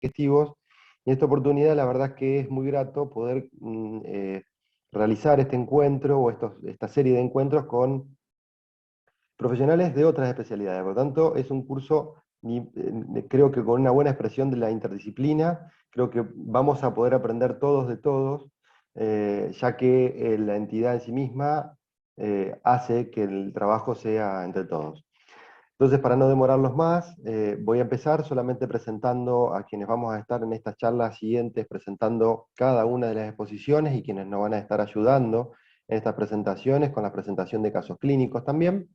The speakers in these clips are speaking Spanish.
digestivos. Y en esta oportunidad la verdad es que es muy grato poder realizar este encuentro o esta serie de encuentros con profesionales de otras especialidades. Por lo tanto, es un curso, creo que con una buena expresión de la interdisciplina, creo que vamos a poder aprender todos de todos, ya que la entidad en sí misma hace que el trabajo sea entre todos. Entonces, para no demorarlos más, voy a empezar solamente presentando a quienes vamos a estar en estas charlas siguientes, presentando cada una de las exposiciones y quienes nos van a estar ayudando en estas presentaciones, con la presentación de casos clínicos también,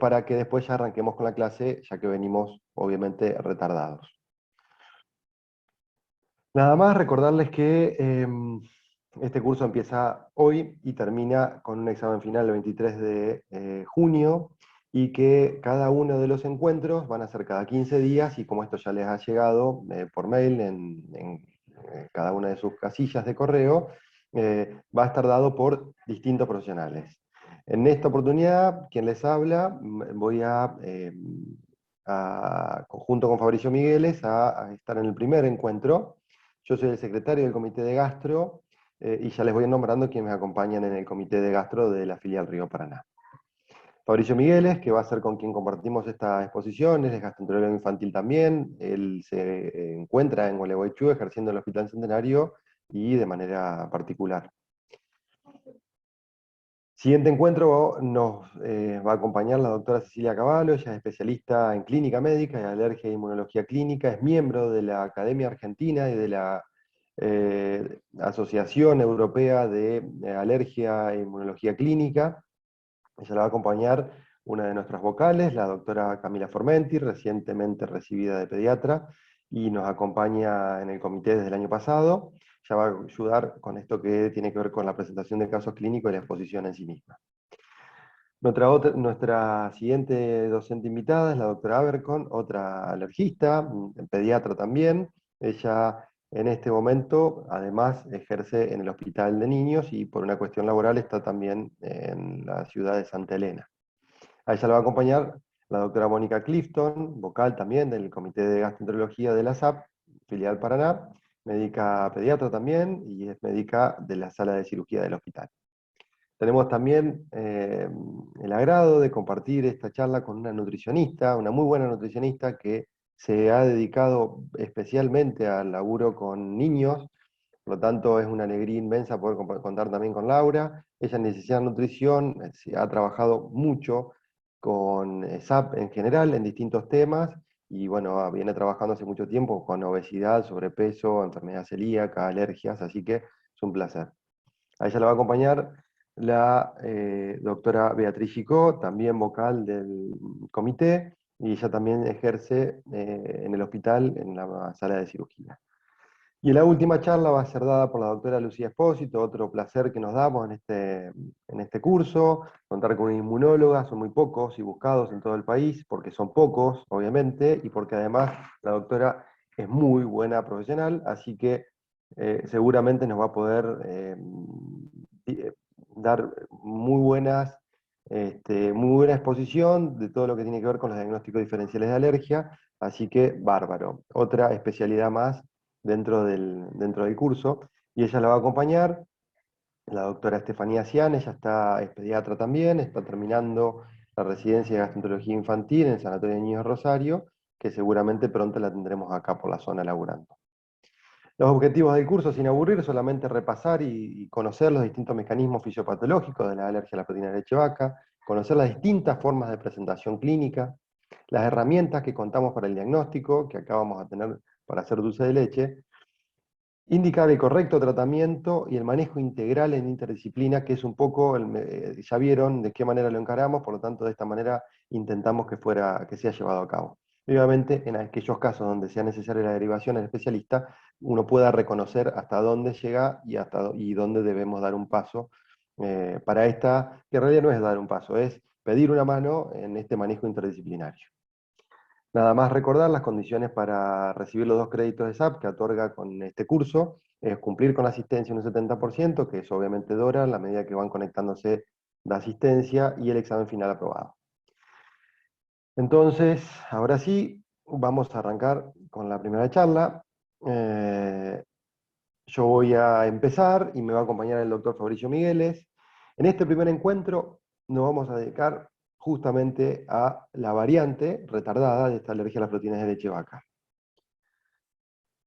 para que después ya arranquemos con la clase, ya que venimos obviamente retardados. Nada más recordarles que este curso empieza hoy y termina con un examen final el 23 de junio, y que cada uno de los encuentros van a ser cada 15 días, y como esto ya les ha llegado por mail en cada una de sus casillas de correo, va a estar dado por distintos profesionales. En esta oportunidad, quien les habla, voy junto con Fabricio Migueles, a estar en el primer encuentro. Yo soy el secretario del Comité de Gastro, y ya les voy nombrando quienes me acompañan en el Comité de Gastro de la filial Río Paraná. Fabricio Migueles, que va a ser con quien compartimos esta exposición, es gastroenterólogo infantil también. Él se encuentra en Gualeguaychú ejerciendo en el Hospital Centenario y de manera particular. Siguiente encuentro nos va a acompañar la doctora Cecilia Cavallo. Ella es especialista en clínica médica y alergia e inmunología clínica, es miembro de la Academia Argentina y de la Asociación Europea de Alergia e Inmunología Clínica. Ella la va a acompañar una de nuestras vocales, la doctora Camila Formenti, recientemente recibida de pediatra, y nos acompaña en el comité desde el año pasado. Ella va a ayudar con esto que tiene que ver con la presentación de casos clínicos y la exposición en sí misma. Nuestra siguiente docente invitada es la doctora Abercon, otra alergista, pediatra también. Ella en este momento además ejerce en el Hospital de Niños y por una cuestión laboral está también en la ciudad de Santa Elena. A ella la va a acompañar la doctora Mónica Clifton, vocal también del Comité de Gastroenterología de la SAP, filial Paraná, médica pediatra también y es médica de la sala de cirugía del hospital. Tenemos también el agrado de compartir esta charla con una nutricionista, una muy buena nutricionista que se ha dedicado especialmente al laburo con niños. Por lo tanto es una alegría inmensa poder contar también con Laura. Ella en licenciada en nutrición ha trabajado mucho con SAP en general en distintos temas, y bueno, viene trabajando hace mucho tiempo con obesidad, sobrepeso, enfermedad celíaca, alergias, así que es un placer. A ella la va a acompañar la doctora Beatriz Chicó, también vocal del comité, y ella también ejerce en el hospital, en la sala de cirugía. Y la última charla va a ser dada por la doctora Lucía Espósito, otro placer que nos damos en este curso, contar con una inmunóloga. Son muy pocos y buscados en todo el país, porque son pocos, obviamente, y porque además la doctora es muy buena profesional, así que seguramente nos va a poder dar muy buena exposición de todo lo que tiene que ver con los diagnósticos diferenciales de alergia, así que bárbaro. Otra especialidad más dentro del curso, y ella la va a acompañar la doctora Estefanía Cian. Ella es pediatra también, está terminando la residencia de gastroenterología infantil en el Sanatorio de Niños Rosario, que seguramente pronto la tendremos acá por la zona laburando. Los objetivos del curso, sin aburrir, solamente repasar y conocer los distintos mecanismos fisiopatológicos de la alergia a la proteína de leche vaca, conocer las distintas formas de presentación clínica, las herramientas que contamos para el diagnóstico, que acá vamos a tener para hacer dulce de leche, indicar el correcto tratamiento y el manejo integral en interdisciplina, que es un poco, ya vieron de qué manera lo encaramos, por lo tanto de esta manera intentamos que sea llevado a cabo. Y obviamente en aquellos casos donde sea necesaria la derivación al especialista, uno pueda reconocer hasta dónde llega y dónde debemos dar un paso para esta, que en realidad no es dar un paso, es pedir una mano en este manejo interdisciplinario. Nada más recordar las condiciones para recibir los 2 créditos de SAP que otorga con este curso: es cumplir con la asistencia en un 70%, que es obviamente DORA, en la medida que van conectándose de asistencia, y el examen final aprobado. Entonces, ahora sí, vamos a arrancar con la primera charla. Yo voy a empezar y me va a acompañar el doctor Fabricio Migueles. En este primer encuentro nos vamos a dedicar justamente a la variante retardada de esta alergia a las proteínas de leche vaca.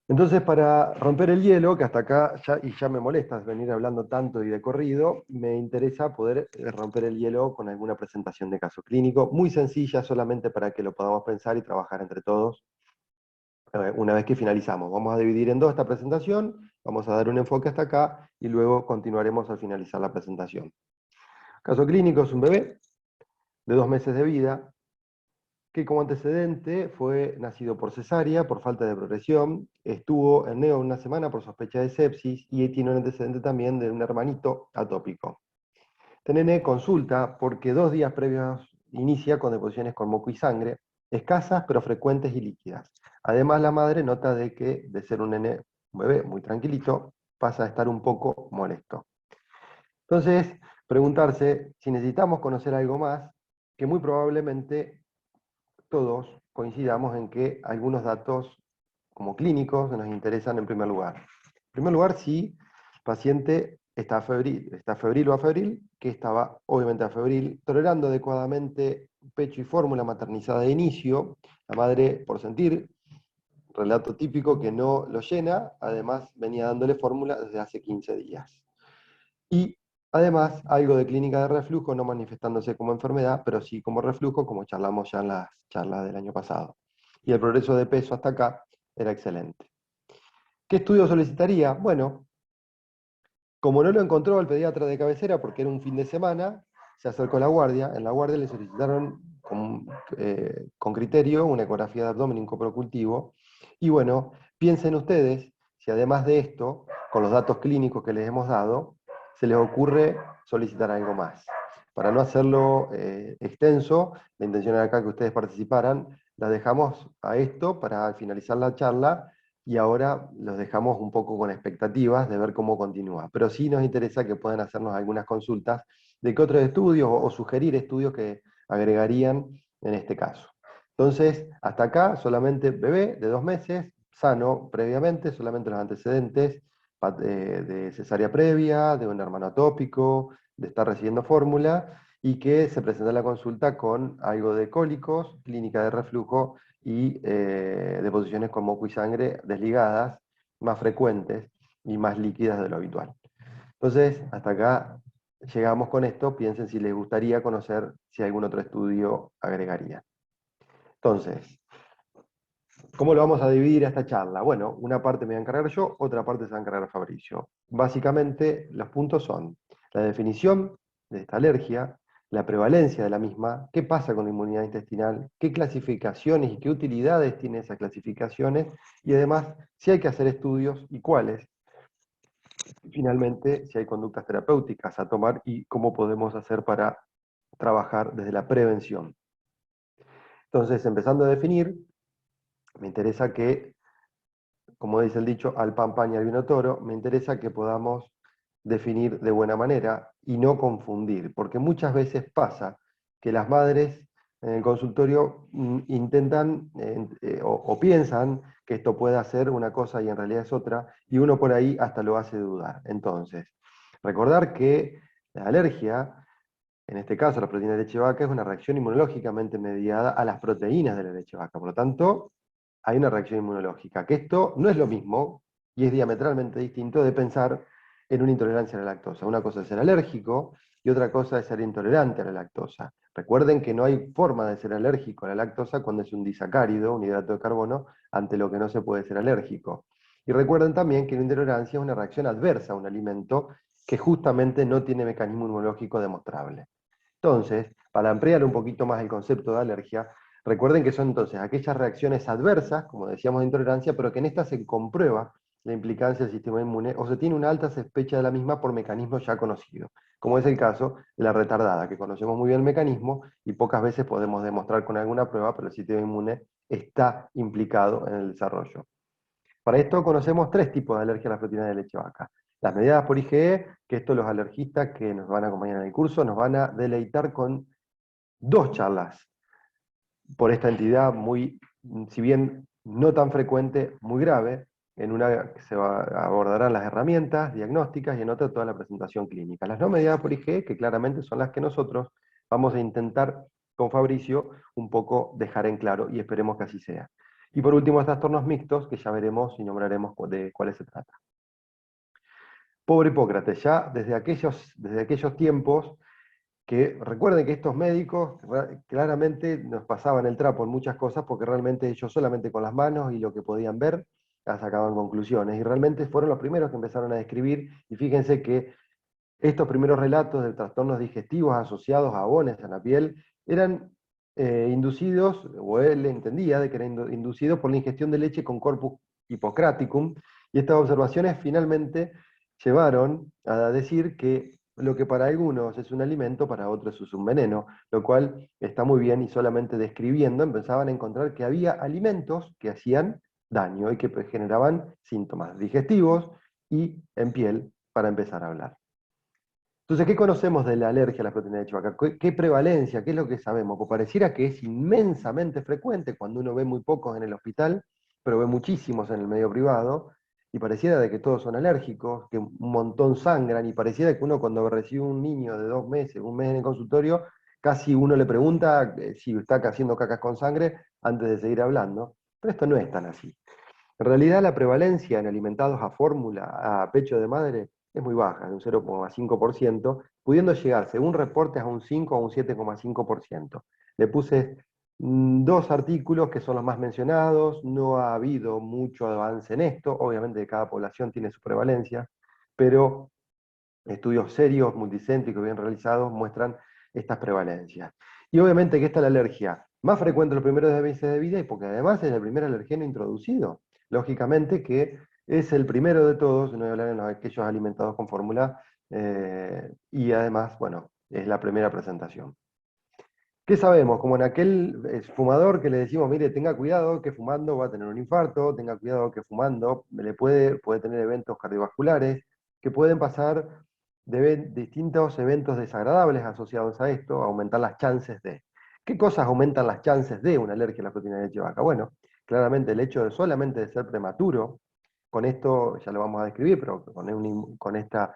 Entonces, para romper el hielo, que hasta acá ya me molesta venir hablando tanto y de corrido, me interesa poder romper el hielo con alguna presentación de caso clínico, muy sencilla, solamente para que lo podamos pensar y trabajar entre todos una vez que finalizamos. Vamos a dividir en dos esta presentación, vamos a dar un enfoque hasta acá y luego continuaremos al finalizar la presentación. Caso clínico es un bebé de 2 meses de vida, que como antecedente fue nacido por cesárea, por falta de progresión, estuvo en neo una semana por sospecha de sepsis y tiene un antecedente también de un hermanito atópico. Este nene consulta porque 2 días previos inicia con deposiciones con moco y sangre, escasas pero frecuentes y líquidas. Además la madre nota de que de ser un bebé muy tranquilito, pasa a estar un poco molesto. Entonces, preguntarse si necesitamos conocer algo más, que muy probablemente todos coincidamos en que algunos datos como clínicos nos interesan en primer lugar. En primer lugar, si el paciente está febril o afebril, que estaba obviamente afebril, tolerando adecuadamente pecho y fórmula maternizada de inicio, la madre por sentir, relato típico que no lo llena, además venía dándole fórmula desde hace 15 días. Y además, algo de clínica de reflujo, no manifestándose como enfermedad, pero sí como reflujo, como charlamos ya en las charlas del año pasado. Y el progreso de peso hasta acá era excelente. ¿Qué estudio solicitaría? Bueno, como no lo encontró el pediatra de cabecera porque era un fin de semana, se acercó a la guardia. En la guardia le solicitaron con criterio una ecografía de abdomen y un coprocultivo. Y bueno, piensen ustedes si además de esto, con los datos clínicos que les hemos dado, se les ocurre solicitar algo más. Para no hacerlo extenso, la intención era acá que ustedes participaran, la dejamos a esto para al finalizar la charla y ahora los dejamos un poco con expectativas de ver cómo continúa. Pero sí nos interesa que puedan hacernos algunas consultas de qué otros estudios o sugerir estudios que agregarían en este caso. Entonces, hasta acá solamente bebé de 2 meses, sano previamente, solamente los antecedentes de cesárea previa, de un hermano atópico, de estar recibiendo fórmula, y que se presenta en la consulta con algo de cólicos, clínica de reflujo y deposiciones con moco y sangre desligadas, más frecuentes y más líquidas de lo habitual. Entonces, hasta acá llegamos con esto. Piensen si les gustaría conocer si algún otro estudio agregaría. Entonces, ¿cómo lo vamos a dividir a esta charla? Bueno, una parte me voy a encargar yo, otra parte se va a encargar Fabricio. Básicamente, los puntos son la definición de esta alergia, la prevalencia de la misma, qué pasa con la inmunidad intestinal, qué clasificaciones y qué utilidades tienen esas clasificaciones, y además, si hay que hacer estudios y cuáles. Y finalmente, si hay conductas terapéuticas a tomar y cómo podemos hacer para trabajar desde la prevención. Entonces, empezando a definir, me interesa que, como dice el dicho, al pan pan y al vino toro, me interesa que podamos definir de buena manera y no confundir, porque muchas veces pasa que las madres en el consultorio intentan o piensan que esto puede ser una cosa y en realidad es otra, y uno por ahí hasta lo hace dudar. Entonces, recordar que la alergia, en este caso la proteína de leche vaca, es una reacción inmunológicamente mediada a las proteínas de la leche vaca. Por lo tanto, hay una reacción inmunológica, que esto no es lo mismo y es diametralmente distinto de pensar en una intolerancia a la lactosa. Una cosa es ser alérgico y otra cosa es ser intolerante a la lactosa. Recuerden que no hay forma de ser alérgico a la lactosa cuando es un disacárido, un hidrato de carbono, ante lo que no se puede ser alérgico. Y recuerden también que la intolerancia es una reacción adversa a un alimento que justamente no tiene mecanismo inmunológico demostrable. Entonces, para ampliar un poquito más el concepto de alergia, recuerden que son entonces aquellas reacciones adversas, como decíamos de intolerancia, pero que en estas se comprueba la implicancia del sistema inmune o se tiene una alta sospecha de la misma por mecanismos ya conocidos, como es el caso de la retardada, que conocemos muy bien el mecanismo y pocas veces podemos demostrar con alguna prueba, pero el sistema inmune está implicado en el desarrollo. Para esto conocemos 3 tipos de alergia a las proteínas de leche vaca. Las mediadas por IgE, que esto los alergistas que nos van a acompañar en el curso nos van a deleitar con 2 charlas por esta entidad muy si bien no tan frecuente, muy grave. En una se abordarán las herramientas diagnósticas y en otra toda la presentación clínica. Las no mediadas por IgE, que claramente son las que nosotros vamos a intentar con Fabricio un poco dejar en claro y esperemos que así sea. Y por último, trastornos mixtos, que ya veremos y nombraremos de cuáles se trata. Pobre Hipócrates, ya desde aquellos tiempos, que recuerden que estos médicos claramente nos pasaban el trapo en muchas cosas porque realmente ellos solamente con las manos y lo que podían ver ya sacaban conclusiones y realmente fueron los primeros que empezaron a describir y fíjense que estos primeros relatos de trastornos digestivos asociados a abones en la piel eran inducidos, o él entendía de que eran inducidos por la ingestión de leche con Corpus Hippocraticum, y estas observaciones finalmente llevaron a decir que lo que para algunos es un alimento, para otros es un veneno, lo cual está muy bien y solamente describiendo empezaban a encontrar que había alimentos que hacían daño y que generaban síntomas digestivos y en piel para empezar a hablar. Entonces, ¿qué conocemos de la alergia a la proteína de leche de vaca? ¿Qué prevalencia? ¿Qué es lo que sabemos? Pues pareciera que es inmensamente frecuente cuando uno ve muy pocos en el hospital, pero ve muchísimos en el medio privado, y pareciera de que todos son alérgicos, que un montón sangran, y pareciera que uno cuando recibe un niño de 2 meses, un mes en el consultorio, casi uno le pregunta si está haciendo cacas con sangre antes de seguir hablando. Pero esto no es tan así. En realidad la prevalencia en alimentados a fórmula, a pecho de madre, es muy baja, de un 0,5%, pudiendo llegar, según reportes, a un 5 o un 7,5%. Le puse dos artículos que son los más mencionados, no ha habido mucho avance en esto, obviamente cada población tiene su prevalencia, pero estudios serios, multicéntricos, bien realizados, muestran estas prevalencias. Y obviamente que esta es la alergia más frecuente en los primeros meses de vida y porque además es el primer alergeno introducido. Lógicamente que es el primero de todos, no voy a hablar en aquellos alimentados con fórmula, y además, bueno, es la primera presentación. ¿Qué sabemos? Como en aquel fumador que le decimos, mire, tenga cuidado que fumando va a tener un infarto, tenga cuidado que fumando puede tener eventos cardiovasculares, que pueden pasar de distintos eventos desagradables asociados a esto, aumentar las chances de. ¿Qué cosas aumentan las chances de una alergia a la proteína de leche de vaca? Bueno, claramente el hecho de solamente de ser prematuro, con esto ya lo vamos a describir, pero con esta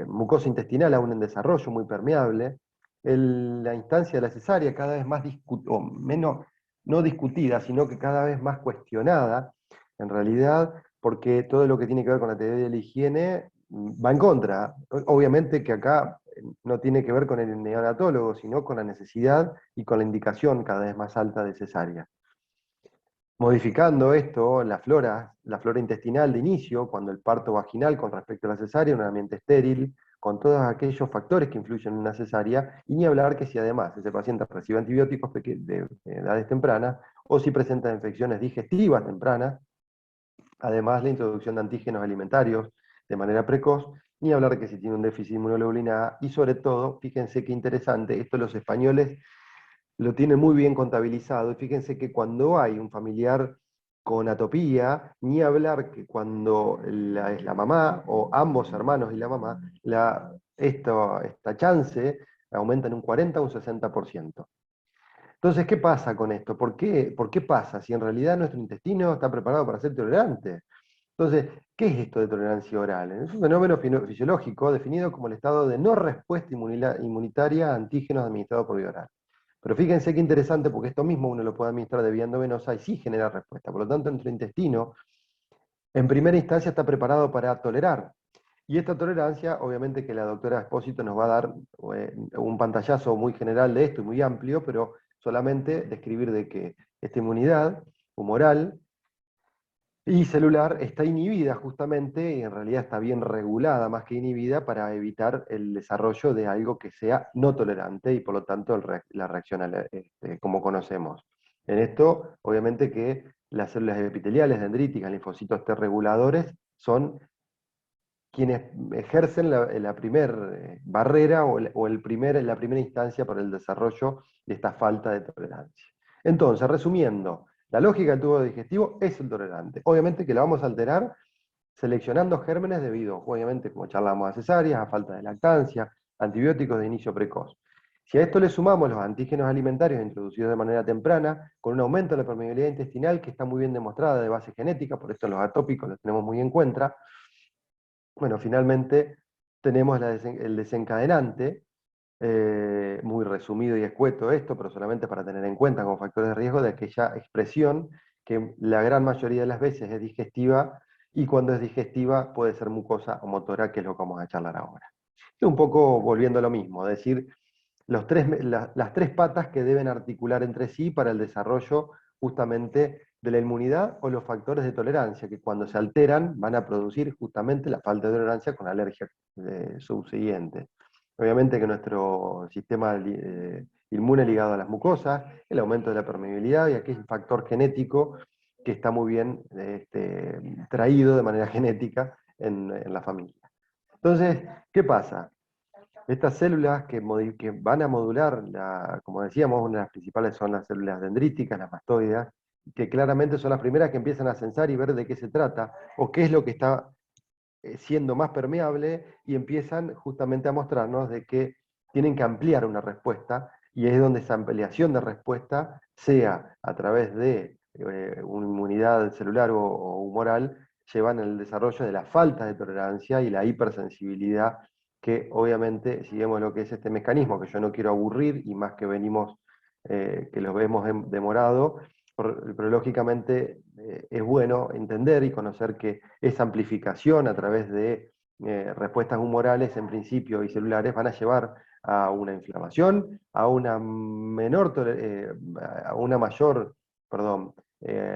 mucosa intestinal aún en desarrollo, muy permeable, la instancia de la cesárea cada vez más o menos, no discutida, sino que cada vez más cuestionada, en realidad, porque todo lo que tiene que ver con la teoría de la higiene va en contra. Obviamente que acá no tiene que ver con el neonatólogo, sino con la necesidad y con la indicación cada vez más alta de cesárea. Modificando esto, la flora intestinal de inicio, cuando el parto vaginal con respecto a la cesárea, un ambiente estéril, con todos aquellos factores que influyen en una cesárea, y ni hablar que si además ese paciente recibe antibióticos de edades tempranas, o si presenta infecciones digestivas tempranas, además la introducción de antígenos alimentarios de manera precoz, ni hablar que si tiene un déficit de inmunoglobulina A, y sobre todo, fíjense qué interesante, esto los españoles lo tiene muy bien contabilizado. Y fíjense que cuando hay un familiar con atopía, ni hablar que cuando es la mamá o ambos hermanos y la mamá, esta chance aumenta en un 40 o un 60%. Entonces, ¿qué pasa con esto? ¿Por qué pasa si en realidad nuestro intestino está preparado para ser tolerante? Entonces, ¿qué es esto de tolerancia oral? Es un fenómeno fisiológico definido como el estado de no respuesta inmunitaria a antígenos administrados por vía oral. Pero fíjense qué interesante, porque esto mismo uno lo puede administrar de vía endovenosa y sí genera respuesta. Por lo tanto, nuestro intestino, en primera instancia, está preparado para tolerar. Y esta tolerancia, obviamente que la doctora Espósito nos va a dar un pantallazo muy general de esto y muy amplio, pero solamente describir de que esta inmunidad humoral y celular está inhibida justamente, y en realidad está bien regulada más que inhibida para evitar el desarrollo de algo que sea no tolerante y por lo tanto la reacción como conocemos. En esto, obviamente que las células epiteliales, dendríticas, linfocitos T reguladores, son quienes ejercen la primer barrera o la primera instancia para el desarrollo de esta falta de tolerancia. Entonces, resumiendo, la lógica del tubo digestivo es el tolerante. Obviamente que la vamos a alterar seleccionando gérmenes debido, obviamente, como charlamos, a cesáreas, a falta de lactancia, antibióticos de inicio precoz. Si a esto le sumamos los antígenos alimentarios introducidos de manera temprana, con un aumento de la permeabilidad intestinal que está muy bien demostrada de base genética, por esto los atópicos los tenemos muy en cuenta, bueno, finalmente tenemos el desencadenante, muy resumido y escueto esto, pero solamente para tener en cuenta como factores de riesgo de aquella expresión que la gran mayoría de las veces es digestiva, y cuando es digestiva puede ser mucosa o motora, que es lo que vamos a charlar ahora. Y un poco volviendo a lo mismo, es decir, las tres patas que deben articular entre sí para el desarrollo justamente de la inmunidad o los factores de tolerancia, que cuando se alteran van a producir justamente la falta de tolerancia con alergia subsiguiente. Obviamente que nuestro sistema inmune ligado a las mucosas, el aumento de la permeabilidad y aquel factor genético que está muy bien traído de manera genética en la familia. Entonces, ¿qué pasa? Estas células que van a modular, como decíamos, una de las principales son las células dendríticas, las mastoides, que claramente son las primeras que empiezan a censar y ver de qué se trata, o qué es lo que está siendo más permeable, y empiezan justamente a mostrarnos de que tienen que ampliar una respuesta, y es donde esa ampliación de respuesta, sea a través de una inmunidad celular o humoral, llevan el desarrollo de la falta de tolerancia y la hipersensibilidad, que obviamente, si vemos lo que es este mecanismo, que yo no quiero aburrir, y más que venimos, que lo vemos demorado, pero lógicamente es bueno entender y conocer que esa amplificación a través de respuestas humorales, en principio, y celulares, van a llevar a una inflamación, a una a una mayor, perdón,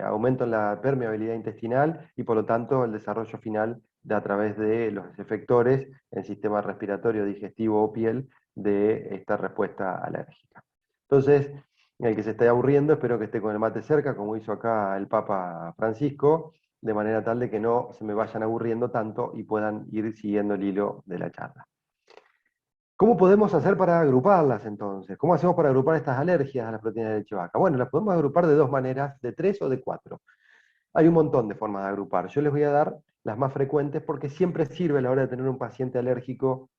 aumento en la permeabilidad intestinal, y por lo tanto el desarrollo final a través de los efectores en el sistema respiratorio, digestivo o piel de esta respuesta alérgica. Entonces, el que se esté aburriendo, espero que esté con el mate cerca, como hizo acá el Papa Francisco, de manera tal de que no se me vayan aburriendo tanto y puedan ir siguiendo el hilo de la charla. ¿Cómo podemos hacer para agruparlas entonces? ¿Cómo hacemos para agrupar estas alergias a las proteínas de leche vaca? Bueno, las podemos agrupar de dos maneras, de tres o de cuatro. Hay un montón de formas de agrupar. Yo les voy a dar las más frecuentes porque siempre sirve a la hora de tener un paciente alérgico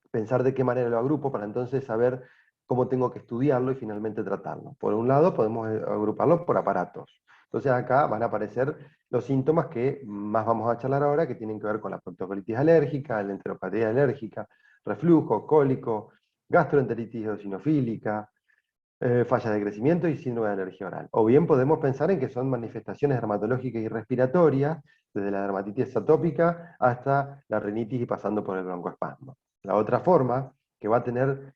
pensar de qué manera lo agrupo, para entonces saber cómo tengo que estudiarlo y finalmente tratarlo. Por un lado, podemos agruparlo por aparatos. Entonces acá van a aparecer los síntomas que más vamos a charlar ahora, que tienen que ver con la proctocolitis alérgica, la enteropatía alérgica, reflujo, cólico, gastroenteritis eosinofílica, fallas de crecimiento y síndrome de alergia oral. O bien podemos pensar en que son manifestaciones dermatológicas y respiratorias, desde la dermatitis atópica hasta la rinitis y pasando por el broncoespasmo. La otra forma, que va a tener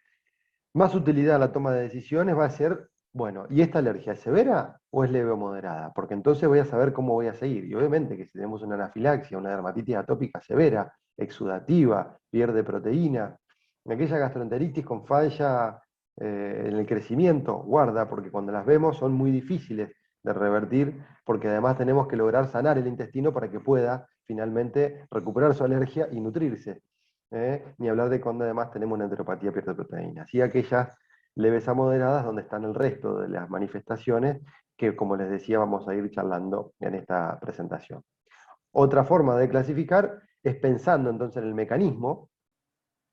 más utilidad a la toma de decisiones, va a ser, bueno, ¿y esta alergia es severa o es leve o moderada? Porque entonces voy a saber cómo voy a seguir. Y obviamente que si tenemos una anafilaxia, una dermatitis atópica severa, exudativa, pierde proteína, aquella gastroenteritis con falla en el crecimiento, guarda, porque cuando las vemos son muy difíciles de revertir, porque además tenemos que lograr sanar el intestino para que pueda finalmente recuperar su alergia y nutrirse. Ni hablar de cuando además tenemos una enteropatía pierde proteínas. Y aquellas leves a moderadas, donde están el resto de las manifestaciones, que como les decía vamos a ir charlando en esta presentación. Otra forma de clasificar es pensando entonces en el mecanismo,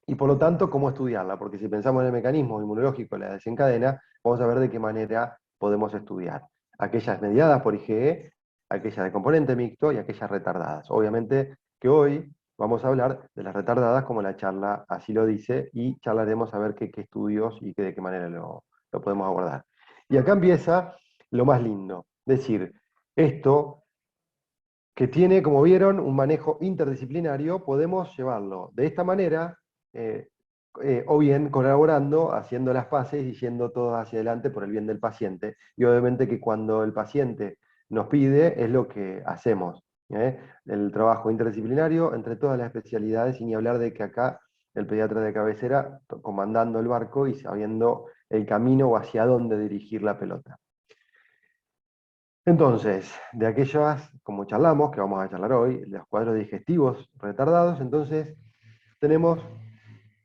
y por lo tanto cómo estudiarla, porque si pensamos en el mecanismo inmunológico, la desencadena, vamos a ver de qué manera podemos estudiar. Aquellas mediadas por IgE, aquellas de componente mixto y aquellas retardadas. Obviamente que hoy vamos a hablar de las retardadas como la charla así lo dice, y charlaremos a ver qué estudios y de qué manera lo podemos abordar. Y acá empieza lo más lindo, es decir, esto que tiene, como vieron, un manejo interdisciplinario, podemos llevarlo de esta manera, eh, o bien colaborando, haciendo las paces y yendo todos hacia adelante por el bien del paciente. Y obviamente que cuando el paciente nos pide, es lo que hacemos. El trabajo interdisciplinario entre todas las especialidades, y ni hablar de que acá el pediatra de cabecera comandando el barco y sabiendo el camino o hacia dónde dirigir la pelota. Entonces, de aquellas, como charlamos, que vamos a charlar hoy, los cuadros digestivos retardados, entonces tenemos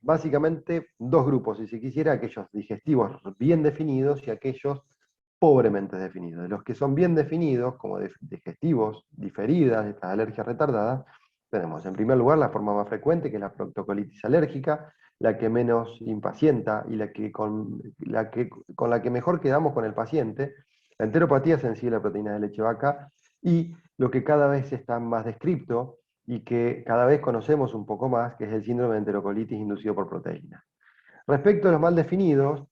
básicamente dos grupos, si se quisiera, aquellos digestivos bien definidos y aquellos pobremente definidos. De los que son bien definidos, como digestivos diferidas, estas alergias retardadas, tenemos en primer lugar la forma más frecuente, que es la proctocolitis alérgica, la que menos impacienta y con la que mejor quedamos con el paciente. La enteropatía sensible a la proteína de leche vaca y lo que cada vez está más descripto y que cada vez conocemos un poco más, que es el síndrome de enterocolitis inducido por proteína. Respecto a los mal definidos,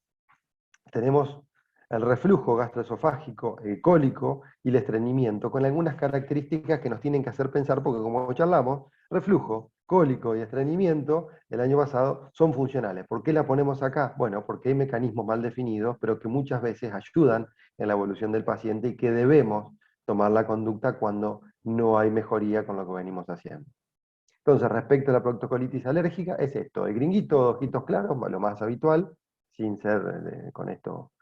tenemos el reflujo gastroesofágico, el cólico y el estreñimiento, con algunas características que nos tienen que hacer pensar, porque como charlamos, reflujo, cólico y estreñimiento el año pasado son funcionales. ¿Por qué la ponemos acá? Bueno, porque hay mecanismos mal definidos, pero que muchas veces ayudan en la evolución del paciente y que debemos tomar la conducta cuando no hay mejoría con lo que venimos haciendo. Entonces, respecto a la proctocolitis alérgica, es esto, el gringuito, ojitos claros, lo más habitual, sin ser con esto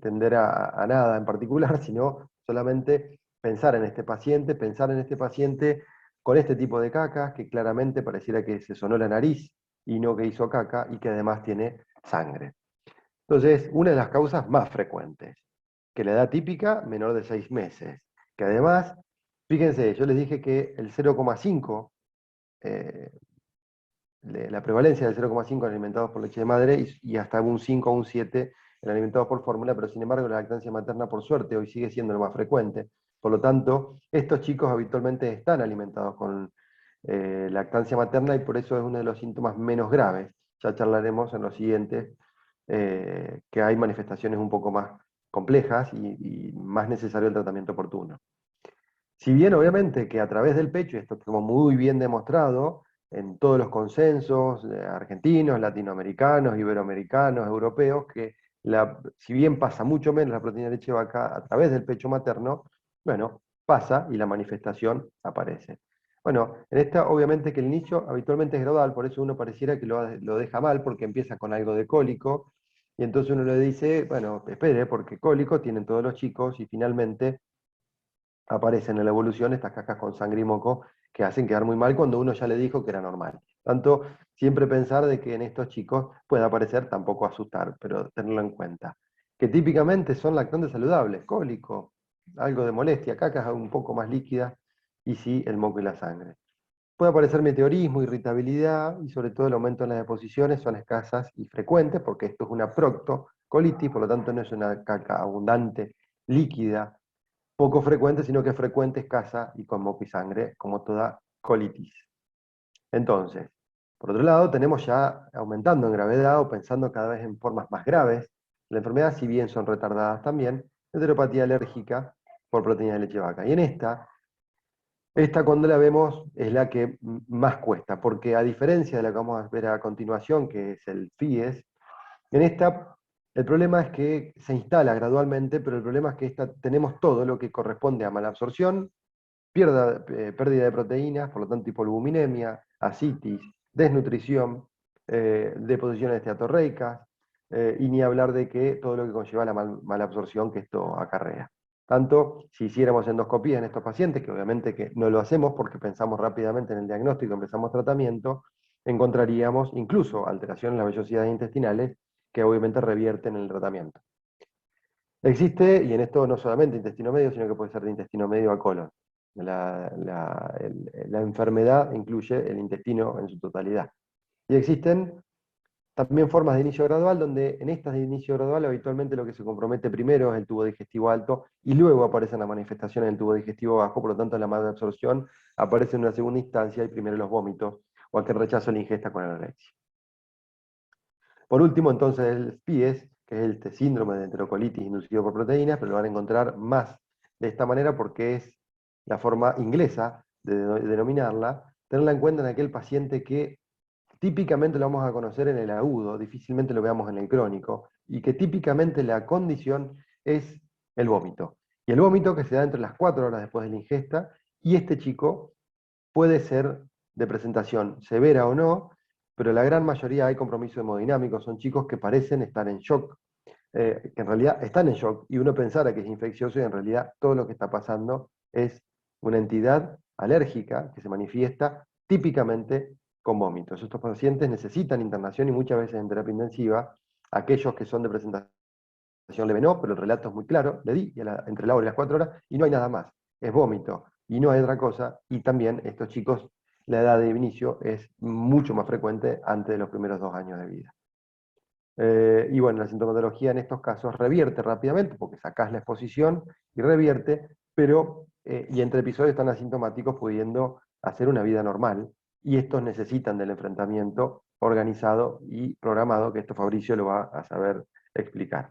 tender a nada en particular, sino solamente pensar en este paciente con este tipo de cacas, que claramente pareciera que se sonó la nariz y no que hizo caca, y que además tiene sangre. Entonces, una de las causas más frecuentes, que la edad típica menor de 6 meses, que además, fíjense, yo les dije que el 0,5 la prevalencia del 0,5 en alimentados por leche de madre y hasta un 5 o un 7 en alimentados por fórmula, pero sin embargo la lactancia materna, por suerte, hoy sigue siendo lo más frecuente. Por lo tanto, estos chicos habitualmente están alimentados con lactancia materna y por eso es uno de los síntomas menos graves. Ya charlaremos en los siguientes que hay manifestaciones un poco más complejas y más necesario el tratamiento oportuno. Si bien obviamente que a través del pecho, y esto está muy bien demostrado en todos los consensos argentinos, latinoamericanos, iberoamericanos, europeos, que si bien pasa mucho menos la proteína de leche de vaca a través del pecho materno, bueno, pasa y la manifestación aparece. Bueno, en esta obviamente que el inicio habitualmente es gradual, por eso uno pareciera que lo deja mal porque empieza con algo de cólico, y entonces uno le dice, bueno, espere, porque cólico tienen todos los chicos y finalmente aparecen en la evolución estas cacas con sangre y moco que hacen quedar muy mal cuando uno ya le dijo que era normal. Tanto, siempre pensar de que en estos chicos puede aparecer, tampoco asustar, pero tenerlo en cuenta. Que típicamente son lactantes saludables, cólico, algo de molestia, cacas un poco más líquidas, y sí, el moco y la sangre. Puede aparecer meteorismo, irritabilidad, y sobre todo el aumento en las deposiciones son escasas y frecuentes, porque esto es una proctocolitis, por lo tanto no es una caca abundante, líquida, poco frecuente, sino que frecuente, escasa y con moco y sangre, como toda colitis. Entonces, por otro lado, tenemos ya aumentando en gravedad o pensando cada vez en formas más graves la enfermedad, si bien son retardadas también, enteropatía alérgica por proteína de leche de vaca. Y en esta cuando la vemos es la que más cuesta, porque a diferencia de la que vamos a ver a continuación, que es el FIES, en esta, el problema es que se instala gradualmente, pero el problema es que tenemos todo lo que corresponde a malabsorción, pérdida de proteínas, por lo tanto hipoluminemia, ascitis, desnutrición, deposiciones esteatorreicas, y ni hablar de que todo lo que conlleva la malabsorción que esto acarrea. Tanto si hiciéramos endoscopía en estos pacientes, que obviamente que no lo hacemos porque pensamos rápidamente en el diagnóstico, empezamos tratamiento, encontraríamos incluso alteraciones en las vellosidades intestinales que obviamente revierten en el tratamiento. Existe, y en esto no solamente intestino medio, sino que puede ser de intestino medio a colon. La enfermedad incluye el intestino en su totalidad. Y existen también formas de inicio gradual, donde en estas de inicio gradual habitualmente lo que se compromete primero es el tubo digestivo alto y luego aparecen las manifestaciones del tubo digestivo bajo, por lo tanto la malabsorción aparece en una segunda instancia y primero los vómitos o aquel rechazo a la ingesta con anorexia. Por último, entonces, el PIES, que es este síndrome de enterocolitis inducido por proteínas, pero lo van a encontrar más de esta manera porque es la forma inglesa de denominarla, tenerla en cuenta en aquel paciente que típicamente lo vamos a conocer en el agudo, difícilmente lo veamos en el crónico, y que típicamente la condición es el vómito. Y el vómito que se da entre las 4 horas después de la ingesta, y este chico puede ser de presentación severa o no, pero la gran mayoría hay compromiso hemodinámico, son chicos que parecen estar en shock, que en realidad están en shock, y uno pensara que es infeccioso y en realidad todo lo que está pasando es una entidad alérgica que se manifiesta típicamente con vómitos. Estos pacientes necesitan internación y muchas veces en terapia intensiva, aquellos que son de presentación leve no, pero el relato es muy claro, le di entre la hora y las 4 horas y no hay nada más, es vómito y no hay otra cosa, y también estos chicos la edad de inicio es mucho más frecuente antes de los primeros 2 años de vida. Y bueno, la sintomatología en estos casos revierte rápidamente, porque sacás la exposición y revierte, pero, y entre episodios están asintomáticos pudiendo hacer una vida normal, y estos necesitan del enfrentamiento organizado y programado, que esto Fabricio lo va a saber explicar.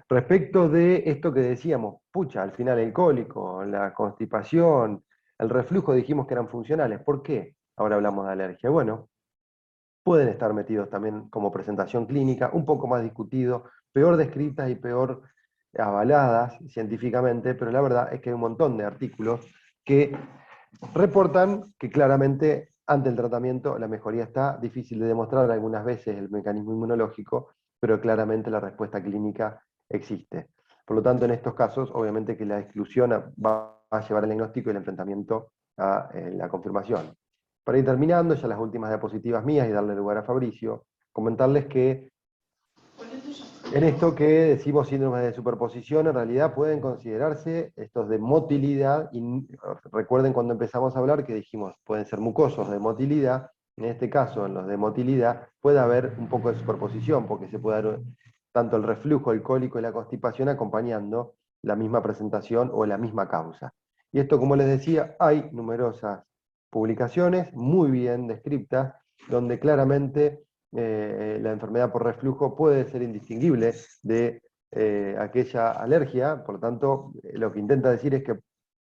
Respecto de esto que decíamos, pucha, al final el cólico, la constipación, el reflujo dijimos que eran funcionales. ¿Por qué? Ahora hablamos de alergia. Bueno, pueden estar metidos también como presentación clínica, un poco más discutido, peor descritas y peor avaladas científicamente, pero la verdad es que hay un montón de artículos que reportan que claramente ante el tratamiento la mejoría está, difícil de demostrar algunas veces el mecanismo inmunológico, pero claramente la respuesta clínica existe. Por lo tanto, en estos casos, obviamente que la exclusión va a llevar el diagnóstico y el enfrentamiento a la confirmación. Para ir terminando, ya las últimas diapositivas mías y darle lugar a Fabricio, comentarles que en esto que decimos síndromes de superposición, en realidad pueden considerarse estos de motilidad, y recuerden cuando empezamos a hablar que dijimos, pueden ser mucosos de motilidad, en este caso, en los de motilidad, puede haber un poco de superposición, porque se puede dar tanto el reflujo, el cólico y la constipación acompañando la misma presentación o la misma causa. Y esto, como les decía, hay numerosas publicaciones muy bien descritas, donde claramente la enfermedad por reflujo puede ser indistinguible de aquella alergia, por lo tanto, lo que intenta decir es que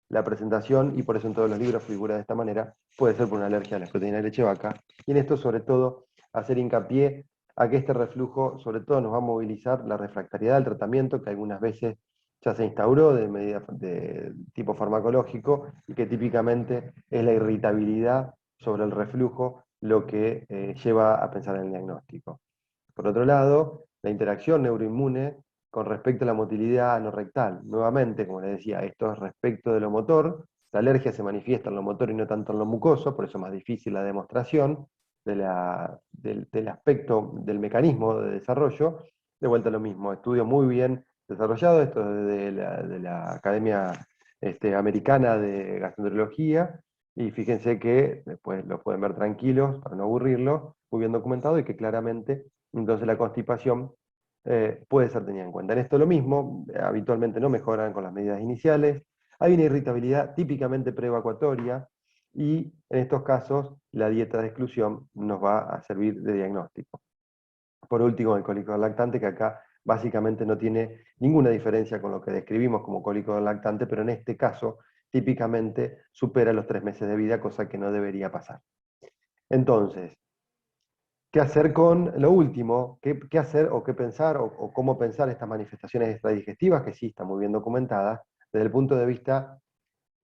la presentación, y por eso en todos los libros figura de esta manera, puede ser por una alergia a las proteínas de leche de vaca, y en esto sobre todo hacer hincapié a que este reflujo sobre todo nos va a movilizar la refractariedad del tratamiento, que algunas veces ya se instauró de medida de tipo farmacológico, y que típicamente es la irritabilidad sobre el reflujo lo que lleva a pensar en el diagnóstico. Por otro lado, la interacción neuroinmune con respecto a la motilidad anorrectal. Nuevamente, como les decía, esto es respecto de lo motor. La alergia se manifiesta en lo motor y no tanto en lo mucoso, por eso es más difícil la demostración del aspecto del mecanismo de desarrollo. De vuelta a lo mismo, estudio muy bien desarrollado, esto de la Academia Americana de Gastroenterología, y fíjense que después lo pueden ver tranquilos para no aburrirlo, muy bien documentado y que claramente entonces la constipación puede ser tenida en cuenta. En esto lo mismo, habitualmente no mejoran con las medidas iniciales, hay una irritabilidad típicamente preevacuatoria y en estos casos la dieta de exclusión nos va a servir de diagnóstico. Por último, el cólico lactante, que acá básicamente no tiene ninguna diferencia con lo que describimos como cólico lactante, pero en este caso típicamente supera los 3 meses de vida, cosa que no debería pasar. Entonces, ¿qué hacer con lo último? ¿Qué hacer o qué pensar o cómo pensar estas manifestaciones extradigestivas que sí están muy bien documentadas desde el punto de vista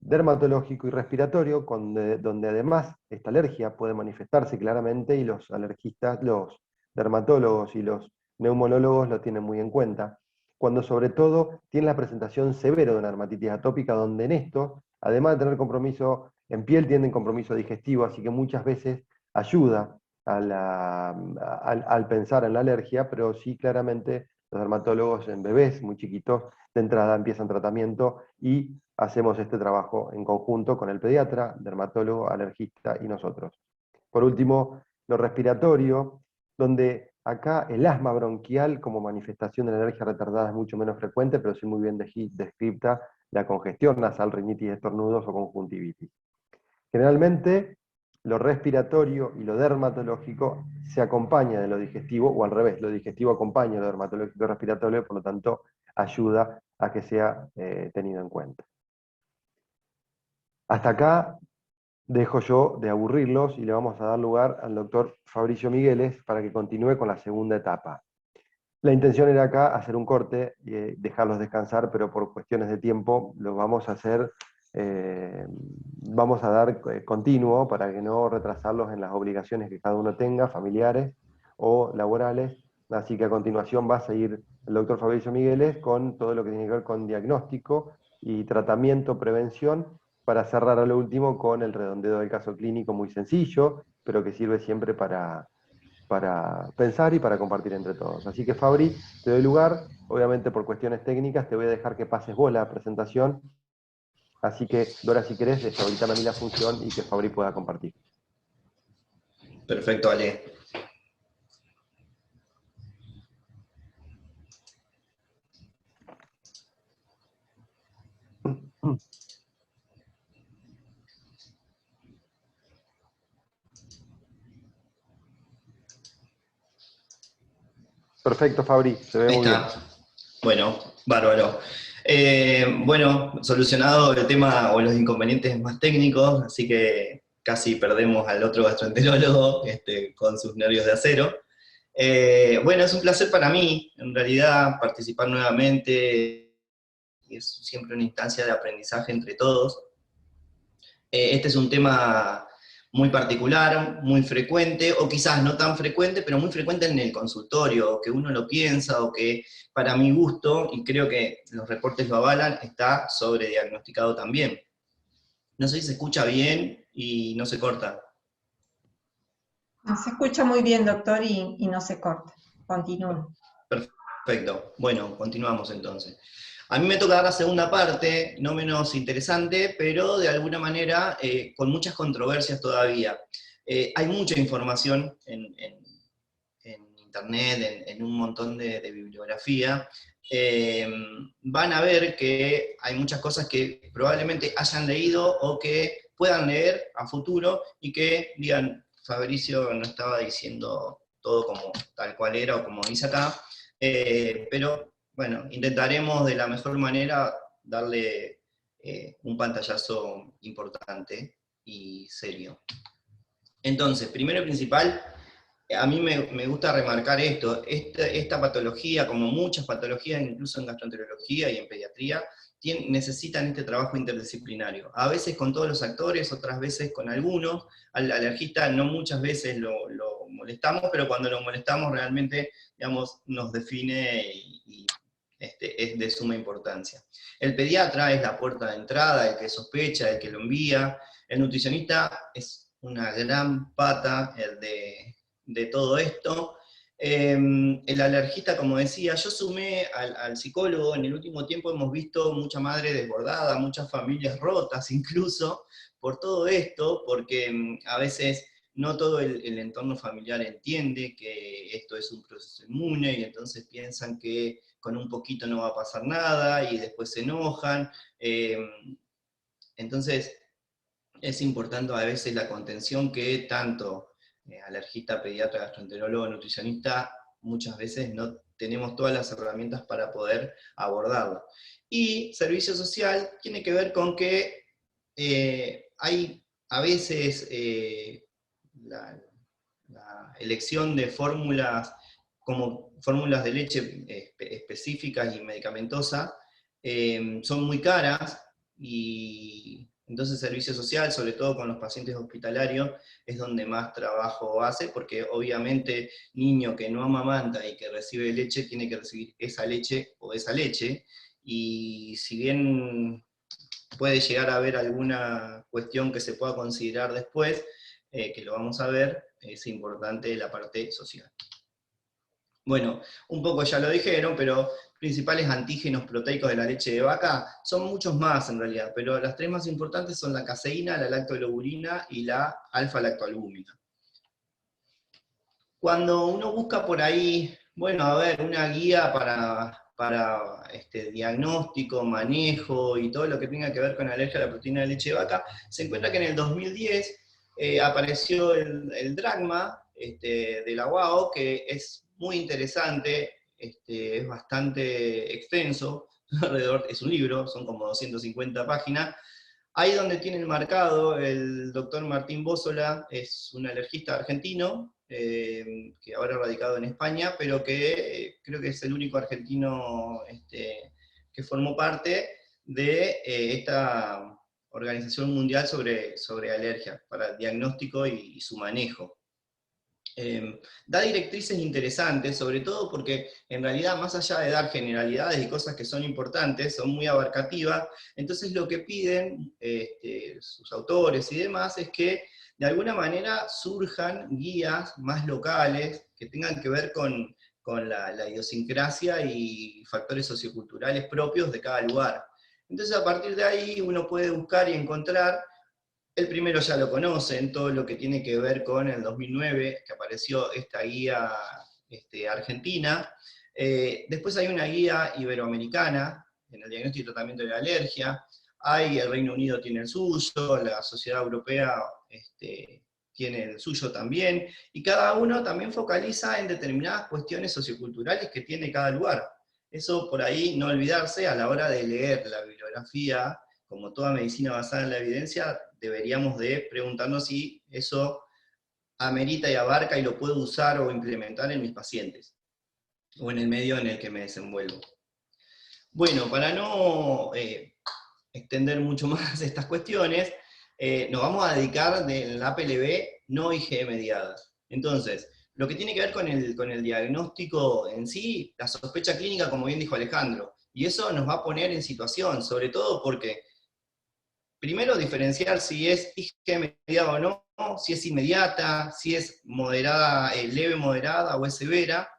dermatológico y respiratorio, donde además esta alergia puede manifestarse claramente y los alergistas, los dermatólogos y los neumolólogos lo tienen muy en cuenta, cuando sobre todo tiene la presentación severa de una dermatitis atópica, donde en esto, además de tener compromiso en piel, tienen compromiso digestivo, así que muchas veces ayuda al pensar en la alergia, pero sí claramente los dermatólogos en bebés muy chiquitos de entrada empiezan tratamiento y hacemos este trabajo en conjunto con el pediatra, dermatólogo, alergista y nosotros. Por último, lo respiratorio, donde acá el asma bronquial como manifestación de la alergia retardada es mucho menos frecuente, pero sí muy bien descripta la congestión nasal, rinitis, estornudos o conjuntivitis. Generalmente, lo respiratorio y lo dermatológico se acompaña de lo digestivo, o al revés, lo digestivo acompaña lo dermatológico y respiratorio, por lo tanto, ayuda a que sea tenido en cuenta. Hasta acá dejo yo de aburrirlos y le vamos a dar lugar al doctor Fabricio Migueles para que continúe con la segunda etapa. La intención era acá hacer un corte y dejarlos descansar, pero por cuestiones de tiempo lo vamos a hacer, vamos a dar continuo para que no retrasarlos en las obligaciones que cada uno tenga, familiares o laborales. Así que a continuación va a seguir el doctor Fabricio Migueles con todo lo que tiene que ver con diagnóstico y tratamiento, prevención, para cerrar a lo último con el redondeo del caso clínico muy sencillo, pero que sirve siempre para pensar y para compartir entre todos. Así que Fabri, te doy lugar, obviamente por cuestiones técnicas te voy a dejar que pases vos la presentación, así que Dora, si querés, deshabilitar a mí la función y que Fabri pueda compartir. Perfecto, Ale. Perfecto, Fabri, se ve Ahí muy bien. está. Bueno, bárbaro. Bueno, solucionado el tema o los inconvenientes más técnicos, así que casi perdemos al otro gastroenterólogo con sus nervios de acero. Bueno, es un placer para mí, en realidad, participar nuevamente. Es siempre una instancia de aprendizaje entre todos. Este es un tema muy particular, muy frecuente, o quizás no tan frecuente, pero muy frecuente en el consultorio, o que uno lo piensa, o que para mi gusto, y creo que los reportes lo avalan, está sobrediagnosticado también. No sé si se escucha bien y no se corta. Se escucha muy bien, doctor, y no se corta. Continúa. Perfecto. Bueno, continuamos entonces. A mí me toca dar la segunda parte, no menos interesante, pero de alguna manera con muchas controversias todavía. Hay mucha información en internet, en un montón de bibliografía. Van a ver que hay muchas cosas que probablemente hayan leído o que puedan leer a futuro y que digan, Fabricio no estaba diciendo todo como tal cual era o como dice acá, pero bueno, intentaremos de la mejor manera darle un pantallazo importante y serio. Entonces, primero y principal, a mí me gusta remarcar esto, esta patología, como muchas patologías, incluso en gastroenterología y en pediatría, necesitan este trabajo interdisciplinario. A veces con todos los actores, otras veces con algunos. Al alergista no muchas veces lo molestamos, pero cuando lo molestamos realmente, digamos, nos define y es de suma importancia. El pediatra es la puerta de entrada, el que sospecha, el que lo envía. El nutricionista es una gran pata de todo esto. El alergista, como decía, yo sumé al psicólogo. En el último tiempo hemos visto mucha madre desbordada, muchas familias rotas incluso, por todo esto, porque a veces no todo el entorno familiar entiende que esto es un proceso inmune, y entonces piensan que con un poquito no va a pasar nada, y después se enojan. Entonces, es importante a veces la contención que tanto alergista, pediatra, gastroenterólogo, nutricionista, muchas veces no tenemos todas las herramientas para poder abordarlo. Y servicio social tiene que ver con que hay a veces la elección de fórmulas como fórmulas de leche específicas y medicamentosas son muy caras, y entonces servicio social, sobre todo con los pacientes hospitalarios, es donde más trabajo hace, porque obviamente niño que no amamanta y que recibe leche, tiene que recibir esa leche o esa leche, y si bien puede llegar a haber alguna cuestión que se pueda considerar después, que lo vamos a ver, es importante la parte social. Bueno, un poco ya lo dijeron, pero principales antígenos proteicos de la leche de vaca son muchos más en realidad, pero las tres más importantes son la caseína, la lactologurina y la alfa-lactoalbúmina. Cuando uno busca por ahí, bueno, a ver, una guía para diagnóstico, manejo y todo lo que tenga que ver con alergia a la proteína de leche de vaca, se encuentra que en el 2010 apareció el DRAGMA de la UAO, que es muy interesante, es bastante extenso, alrededor, es un libro, son como 250 páginas. Ahí donde tiene el marcado el doctor Martín Bósola, es un alergista argentino, que ahora radicado en España, pero que creo que es el único argentino que formó parte de esta Organización Mundial sobre alergias, para el diagnóstico y su manejo. Da directrices interesantes, sobre todo porque en realidad, más allá de dar generalidades y cosas que son importantes, son muy abarcativas. Entonces lo que piden sus autores y demás es que de alguna manera surjan guías más locales que tengan que ver con la idiosincrasia y factores socioculturales propios de cada lugar. Entonces a partir de ahí uno puede buscar y encontrar El primero ya lo conocen, todo lo que tiene que ver con el 2009, que apareció esta guía argentina. Después hay una guía iberoamericana en el diagnóstico y tratamiento de la alergia. El Reino Unido tiene el suyo, la Sociedad Europea tiene el suyo también, y cada uno también focaliza en determinadas cuestiones socioculturales que tiene cada lugar. Eso por ahí no olvidarse a la hora de leer la bibliografía. Como toda medicina basada en la evidencia, deberíamos de preguntarnos si eso amerita y abarca y lo puedo usar o implementar en mis pacientes, o en el medio en el que me desenvuelvo. Bueno, para no extender mucho más estas cuestiones, nos vamos a dedicar de la APLB no IgE mediada. Entonces, lo que tiene que ver con el diagnóstico en sí, la sospecha clínica, como bien dijo Alejandro, y eso nos va a poner en situación, sobre todo porque primero, diferenciar si es IgE mediada o no, si es inmediata, si es moderada, leve, moderada o es severa.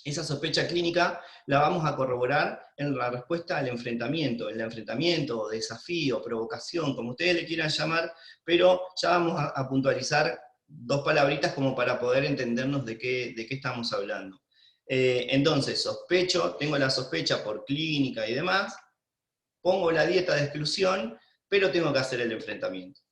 Esa sospecha clínica la vamos a corroborar en la respuesta al enfrentamiento, desafío, provocación, como ustedes le quieran llamar, pero ya vamos a puntualizar dos palabritas como para poder entendernos de qué estamos hablando. Entonces, tengo la sospecha por clínica y demás, pongo la dieta de exclusión, pero tengo que hacer el enfrentamiento.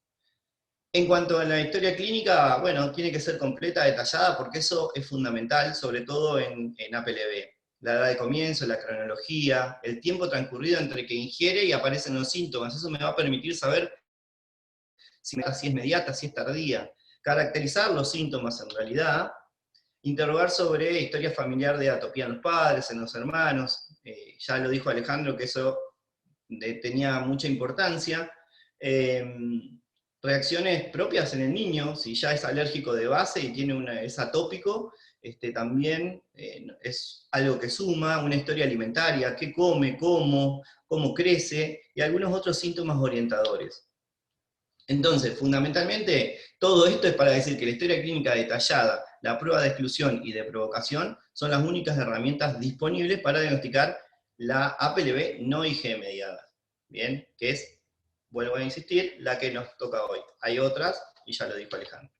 En cuanto a la historia clínica, bueno, tiene que ser completa, detallada, porque eso es fundamental, sobre todo en APLB. La edad de comienzo, la cronología, el tiempo transcurrido entre que ingiere y aparecen los síntomas. Eso me va a permitir saber si es inmediata, si es tardía. Caracterizar los síntomas en realidad, interrogar sobre historia familiar de atopía en los padres, en los hermanos. Ya lo dijo Alejandro que eso tenía mucha importancia. Reacciones propias en el niño, si ya es alérgico de base y es atópico, también es algo que suma, una historia alimentaria, qué come, cómo crece, y algunos otros síntomas orientadores. Entonces, fundamentalmente, todo esto es para decir que la historia clínica detallada, la prueba de exclusión y de provocación son las únicas herramientas disponibles para diagnosticar la APLB no IgE mediada. Bien, que es, vuelvo a insistir, la que nos toca hoy. Hay otras, y ya lo dijo Alejandro.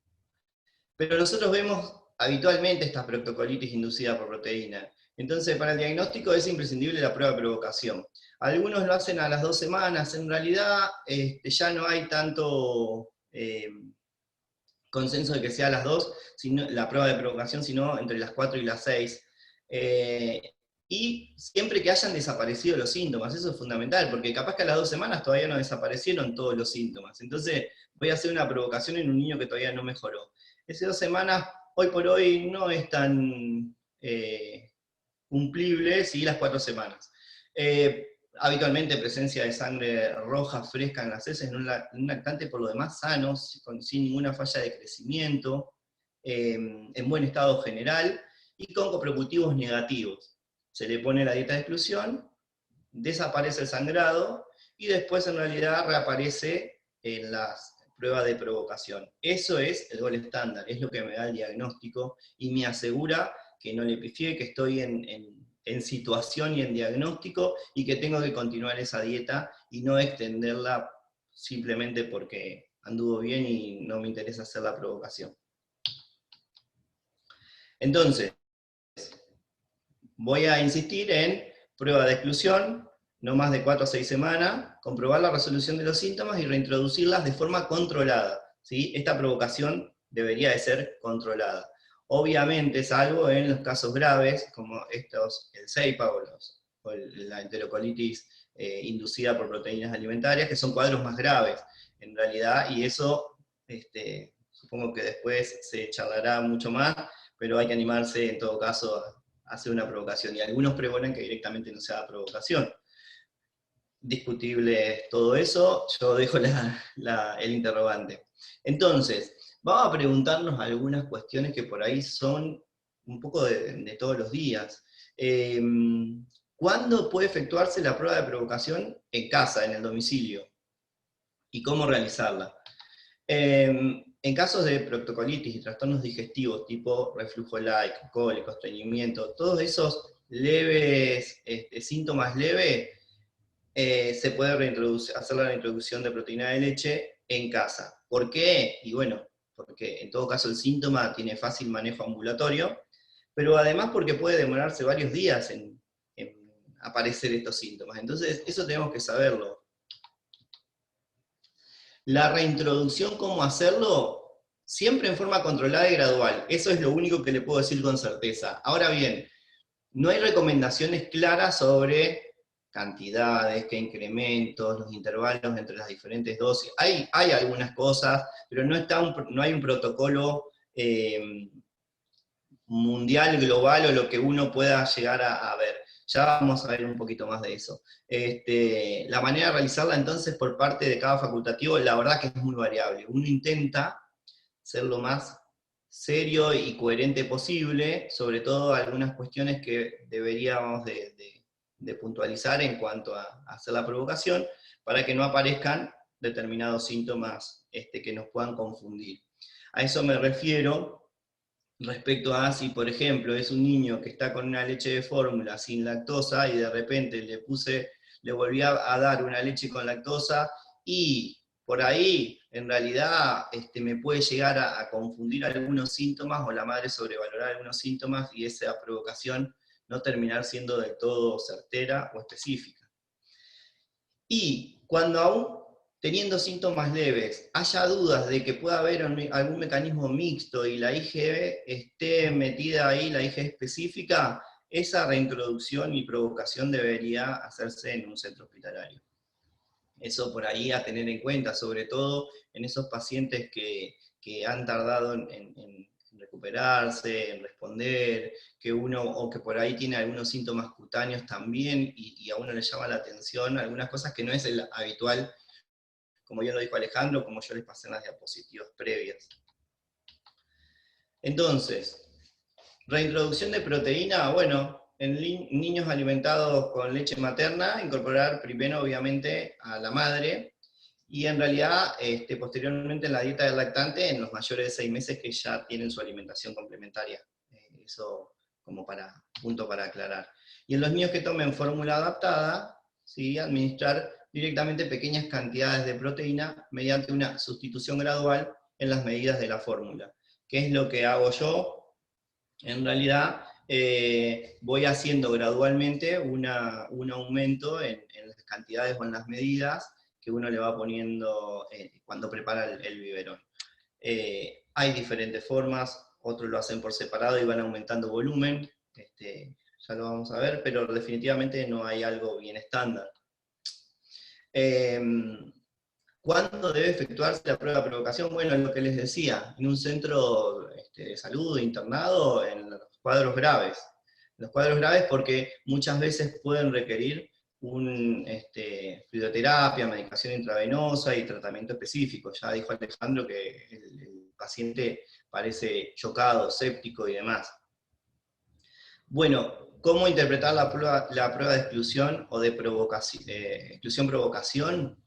Pero nosotros vemos habitualmente esta proctocolitis inducida por proteína. Entonces, para el diagnóstico es imprescindible la prueba de provocación. Algunos lo hacen a las 2 semanas, en realidad ya no hay tanto consenso de que sea a las 2, la prueba de provocación, sino entre las 4 y las 6. Y siempre que hayan desaparecido los síntomas, eso es fundamental, porque capaz que a las 2 semanas todavía no desaparecieron todos los síntomas. Entonces voy a hacer una provocación en un niño que todavía no mejoró. Esas 2 semanas, hoy por hoy, no es tan cumplible, sí, las 4 semanas. Habitualmente presencia de sangre roja fresca en las heces, en un lactante por lo demás sano, sin ninguna falla de crecimiento, en buen estado general, y con copropultivos negativos. Se le pone la dieta de exclusión, desaparece el sangrado, y después en realidad reaparece en las pruebas de provocación. Eso es el gol estándar, es lo que me da el diagnóstico, y me asegura que no le pifié, que estoy en situación y en diagnóstico, y que tengo que continuar esa dieta y no extenderla simplemente porque anduvo bien y no me interesa hacer la provocación. Entonces, voy a insistir en prueba de exclusión, no más de 4 a 6 semanas, comprobar la resolución de los síntomas y reintroducirlas de forma controlada, ¿sí? Esta provocación debería de ser controlada. Obviamente, salvo en los casos graves, como el CEIPA o la enterocolitis inducida por proteínas alimentarias, que son cuadros más graves, en realidad, y eso supongo que después se charlará mucho más, pero hay que animarse en todo caso a hacer una provocación, y algunos pregonan que directamente no se haga provocación. Discutible todo eso, yo dejo el interrogante. Entonces, vamos a preguntarnos algunas cuestiones que por ahí son un poco de todos los días. ¿Cuándo puede efectuarse la prueba de provocación en casa, en el domicilio? ¿Y cómo realizarla? En casos de proctocolitis y trastornos digestivos tipo reflujo light, cólico, estreñimiento, todos esos leves, síntomas leves, se puede hacer la reintroducción de proteína de leche en casa. ¿Por qué? Y bueno, porque en todo caso el síntoma tiene fácil manejo ambulatorio, pero además porque puede demorarse varios días en aparecer estos síntomas. Entonces, eso tenemos que saberlo. La reintroducción, ¿cómo hacerlo? Siempre en forma controlada y gradual. Eso es lo único que le puedo decir con certeza. Ahora bien, no hay recomendaciones claras sobre cantidades, qué incrementos, los intervalos entre las diferentes dosis. Hay algunas cosas, pero no hay un protocolo mundial, global, o lo que uno pueda llegar a ver. Ya vamos a ver un poquito más de eso. La manera de realizarla entonces por parte de cada facultativo, la verdad que es muy variable. Uno intenta ser lo más serio y coherente posible, sobre todo algunas cuestiones que deberíamos de puntualizar en cuanto a hacer la provocación, para que no aparezcan determinados síntomas que nos puedan confundir. A eso me refiero respecto a si, por ejemplo, es un niño que está con una leche de fórmula sin lactosa y de repente le volví a dar una leche con lactosa, y por ahí en realidad me puede llegar a confundir algunos síntomas, o la madre sobrevalorar algunos síntomas, y esa provocación no terminar siendo del todo certera o específica. Y cuando aún teniendo síntomas leves, haya dudas de que pueda haber algún mecanismo mixto y la IgE esté metida ahí, la IgE específica, esa reintroducción y provocación debería hacerse en un centro hospitalario. Eso por ahí a tener en cuenta, sobre todo en esos pacientes que han tardado en recuperarse, en responder, o que por ahí tiene algunos síntomas cutáneos también, y a uno le llama la atención algunas cosas que no es el habitual, como ya lo dijo Alejandro, como yo les pasé en las diapositivas previas. Entonces, reintroducción de proteína, bueno, en niños alimentados con leche materna, incorporar primero obviamente a la madre, y en realidad posteriormente en la dieta del lactante en los mayores de 6 meses que ya tienen su alimentación complementaria. Eso como punto para aclarar. Y en los niños que tomen fórmula adaptada, ¿sí?, administrar directamente pequeñas cantidades de proteína mediante una sustitución gradual en las medidas de la fórmula. ¿Qué es lo que hago yo? En realidad voy haciendo gradualmente un aumento en las cantidades o en las medidas que uno le va poniendo cuando prepara el biberón. Hay diferentes formas, otros lo hacen por separado y van aumentando volumen, ya lo vamos a ver, pero definitivamente no hay algo bien estándar. ¿Cuándo debe efectuarse la prueba de provocación? Bueno, lo que les decía, en un centro de salud, internado, en los cuadros graves. Los cuadros graves porque muchas veces pueden requerir fluidoterapia, medicación intravenosa y tratamiento específico. Ya dijo Alejandro que el paciente parece chocado, séptico y demás. Bueno, ¿cómo interpretar la prueba de exclusión o de exclusión-provocación?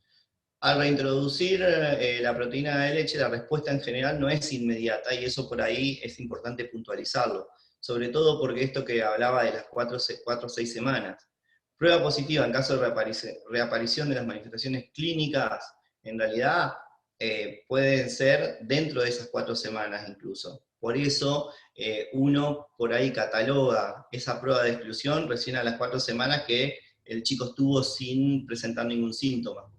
Al reintroducir la proteína de leche, la respuesta en general no es inmediata, y eso por ahí es importante puntualizarlo, sobre todo porque esto que hablaba de las 4 o 6 semanas. Prueba positiva en caso de reaparición de las manifestaciones clínicas, en realidad pueden ser dentro de esas 4 semanas incluso. Por eso uno por ahí cataloga esa prueba de exclusión recién a las 4 semanas que el chico estuvo sin presentar ningún síntoma.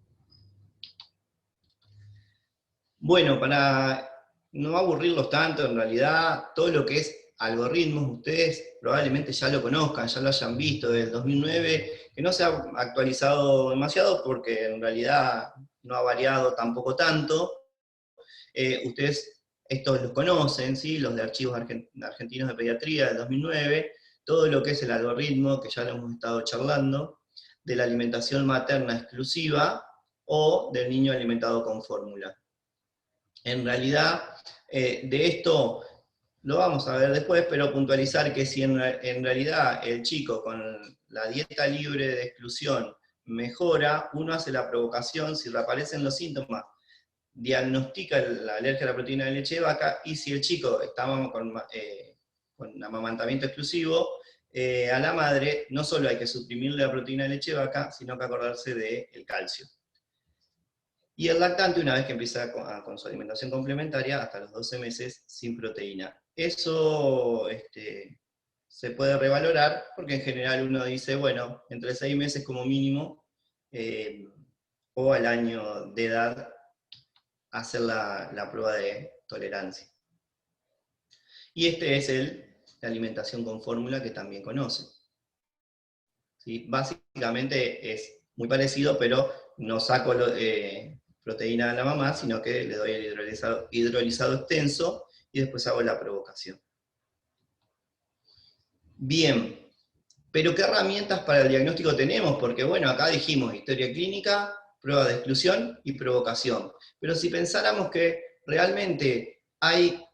Bueno, para no aburrirlos tanto, en realidad, todo lo que es algoritmos, ustedes probablemente ya lo conozcan, ya lo hayan visto desde el 2009, que no se ha actualizado demasiado porque en realidad no ha variado tampoco tanto. Ustedes estos los conocen, ¿sí?, los de archivos argentinos de pediatría del 2009, todo lo que es el algoritmo, que ya lo hemos estado charlando, de la alimentación materna exclusiva o del niño alimentado con fórmula. En realidad, de esto lo vamos a ver después, pero puntualizar que si en realidad el chico con la dieta libre de exclusión mejora, uno hace la provocación, si reaparecen los síntomas, diagnostica la alergia a la proteína de leche de vaca, y si el chico está con amamantamiento exclusivo, a la madre no solo hay que suprimirle la proteína de leche de vaca, sino que acordarse del calcio. Y el lactante, una vez que empieza con su alimentación complementaria, hasta los 12 meses sin proteína. Eso se puede revalorar, porque en general uno dice, bueno, entre 6 meses como mínimo, o al año de edad, hacer la prueba de tolerancia. Y este es la alimentación con fórmula que también conoce. ¿Sí? Básicamente es muy parecido, pero no saco proteína a la mamá, sino que le doy el hidrolizado extenso y después hago la provocación. Bien, pero ¿qué herramientas para el diagnóstico tenemos? Porque bueno, acá dijimos historia clínica, prueba de exclusión y provocación. Pero si pensáramos que realmente hay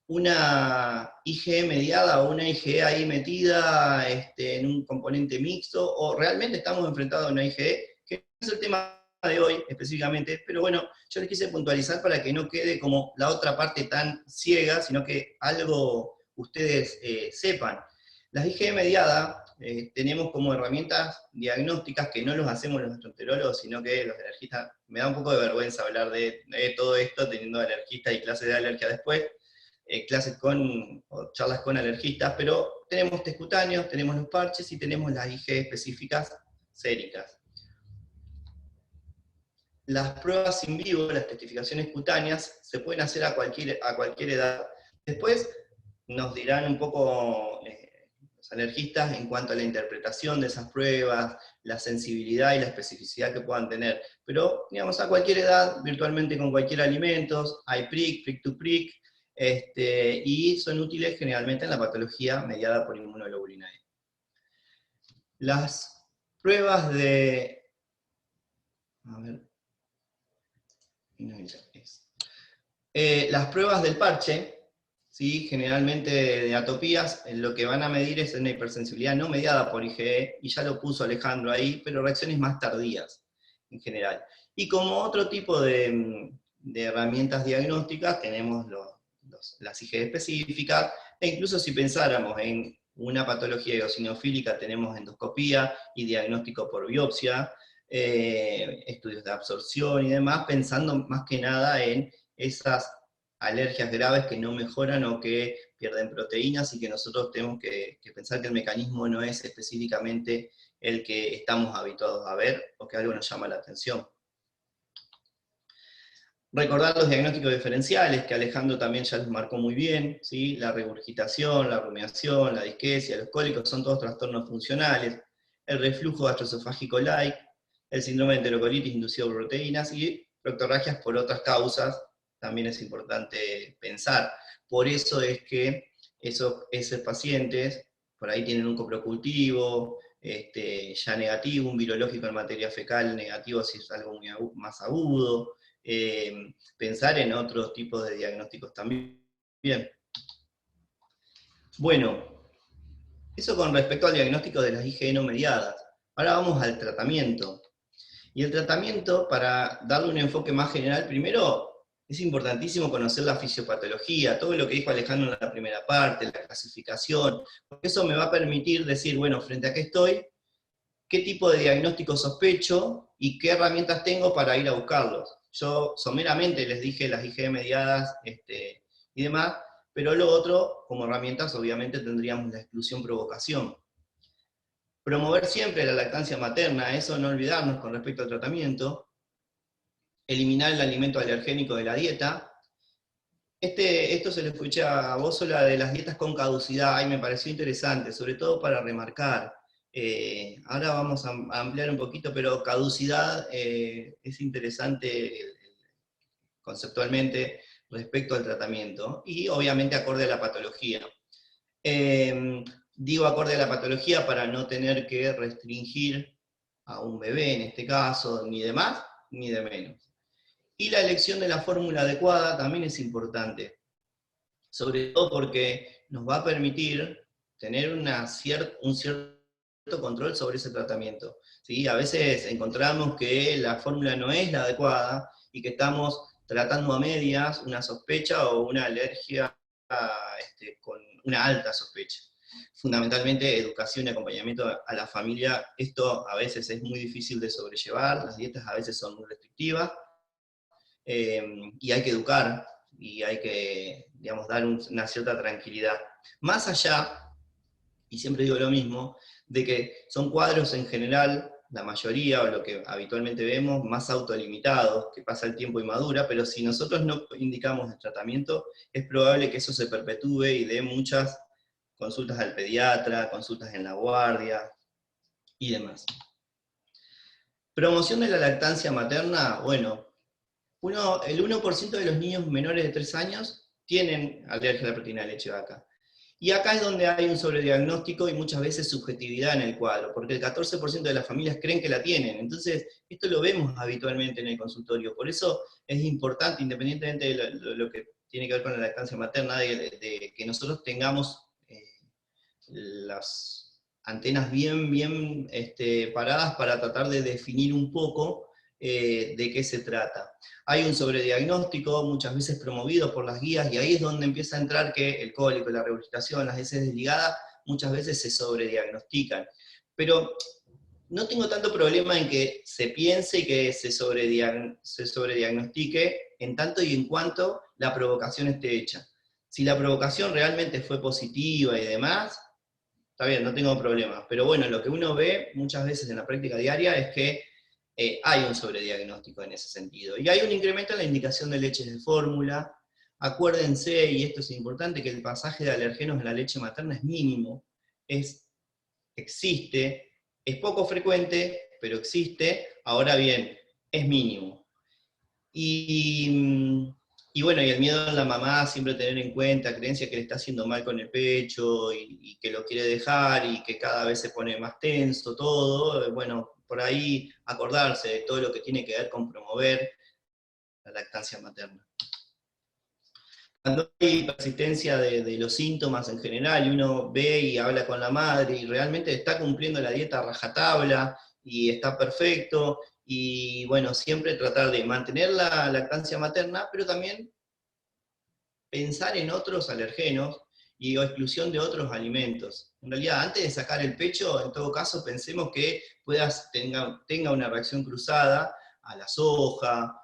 una IgE mediada o una IgE ahí metida en un componente mixto, o realmente estamos enfrentados a una IgE, que no es el tema de hoy específicamente, pero bueno, yo les quise puntualizar para que no quede como la otra parte tan ciega, sino que algo ustedes sepan. Las IgE mediada tenemos como herramientas diagnósticas que no los hacemos los gastroenterólogos, sino que los alergistas, me da un poco de vergüenza hablar de todo esto teniendo alergistas y clases de alergia después, clases o charlas con alergistas, pero tenemos test cutáneos, tenemos los parches y tenemos las IgE específicas séricas. Las pruebas in vivo, las testificaciones cutáneas, se pueden hacer a cualquier edad. Después nos dirán un poco los alergistas en cuanto a la interpretación de esas pruebas, la sensibilidad y la especificidad que puedan tener. Pero, digamos, a cualquier edad, virtualmente con cualquier alimento, hay prick to prick, y son útiles generalmente en la patología mediada por inmunoglobulina E. Las pruebas de... A ver... las pruebas del parche, ¿sí? Generalmente de atopías, lo que van a medir es una hipersensibilidad no mediada por IgE, y ya lo puso Alejandro ahí, pero reacciones más tardías en general. Y como otro tipo de herramientas diagnósticas, tenemos las IgE específicas, e incluso si pensáramos en una patología eosinofílica, tenemos endoscopía y diagnóstico por biopsia, estudios de absorción y demás, pensando más que nada en esas alergias graves que no mejoran o que pierden proteínas, y que nosotros tenemos que pensar que el mecanismo no es específicamente el que estamos habituados a ver, o que algo nos llama la atención. Recordar los diagnósticos diferenciales, que Alejandro también ya los marcó muy bien, ¿sí? La regurgitación, la rumiación, la disquesia, los cólicos son todos trastornos funcionales, el reflujo gastroesofágico light, el síndrome de enterocolitis inducido por proteínas, y proctorragias por otras causas, también es importante pensar. Por eso es que esos pacientes por ahí tienen un coprocultivo, ya negativo, un virológico en materia fecal negativo si es algo muy más agudo, pensar en otros tipos de diagnósticos también. Bien. Bueno, eso con respecto al diagnóstico de las IgE no mediadas. Ahora vamos al tratamiento. Y el tratamiento, para darle un enfoque más general, primero es importantísimo conocer la fisiopatología, todo lo que dijo Alejandro en la primera parte, la clasificación, porque eso me va a permitir decir, bueno, frente a qué estoy, qué tipo de diagnóstico sospecho y qué herramientas tengo para ir a buscarlos. Yo someramente les dije las IgE mediadas y demás, pero lo otro, como herramientas, obviamente tendríamos la exclusión-provocación. Promover siempre la lactancia materna, eso no olvidarnos con respecto al tratamiento. Eliminar el alimento alergénico de la dieta. Esto se lo escuché a Bósola de las dietas con caducidad, y me pareció interesante, sobre todo para remarcar. Ahora vamos a ampliar un poquito, pero caducidad es interesante conceptualmente respecto al tratamiento, y obviamente acorde a la patología. Digo acorde a la patología para no tener que restringir a un bebé en este caso, ni de más ni de menos. Y la elección de la fórmula adecuada también es importante, sobre todo porque nos va a permitir tener un cierto control sobre ese tratamiento. ¿Sí? A veces encontramos que la fórmula no es la adecuada y que estamos tratando a medias una sospecha o una alergia con una alta sospecha. Fundamentalmente educación y acompañamiento a la familia, esto a veces es muy difícil de sobrellevar, las dietas a veces son muy restrictivas, y hay que educar, y hay que, digamos, dar una cierta tranquilidad. Más allá, y siempre digo lo mismo, de que son cuadros en general, la mayoría, o lo que habitualmente vemos, más autolimitados, que pasa el tiempo y madura, pero si nosotros no indicamos el tratamiento, es probable que eso se perpetúe y dé muchas consultas al pediatra, consultas en la guardia y demás. Promoción de la lactancia materna, bueno, el 1% de los niños menores de 3 años tienen alergia a la proteína de leche de vaca. Y acá es donde hay un sobrediagnóstico y muchas veces subjetividad en el cuadro, porque el 14% de las familias creen que la tienen. Entonces, esto lo vemos habitualmente en el consultorio. Por eso es importante, independientemente de lo que tiene que ver con la lactancia materna, de que nosotros tengamos las antenas bien paradas para tratar de definir un poco de qué se trata. Hay un sobrediagnóstico, muchas veces promovido por las guías, y ahí es donde empieza a entrar que el cólico, la regurgitación, las heces desligadas, muchas veces se sobrediagnostican. Pero no tengo tanto problema en que se piense y que se sobrediagnostique en tanto y en cuanto la provocación esté hecha. Si la provocación realmente fue positiva y demás, está bien, no tengo problemas. Pero bueno, lo que uno ve muchas veces en la práctica diaria es que hay un sobrediagnóstico en ese sentido. Y hay un incremento en la indicación de leches de fórmula. Acuérdense, y esto es importante, que el pasaje de alergenos en la leche materna es mínimo. Existe, es poco frecuente, pero existe. Ahora bien, es mínimo. Y bueno, y el miedo de la mamá, siempre tener en cuenta, creencia que le está haciendo mal con el pecho, y que lo quiere dejar, y que cada vez se pone más tenso, todo, bueno, por ahí acordarse de todo lo que tiene que ver con promover la lactancia materna. Cuando hay persistencia de los síntomas en general, y uno ve y habla con la madre, y realmente está cumpliendo la dieta a rajatabla, y está perfecto, y bueno, siempre tratar de mantener la lactancia materna, pero también pensar en otros alergenos o exclusión de otros alimentos. En realidad, antes de sacar el pecho, en todo caso, pensemos que tenga una reacción cruzada a la soja,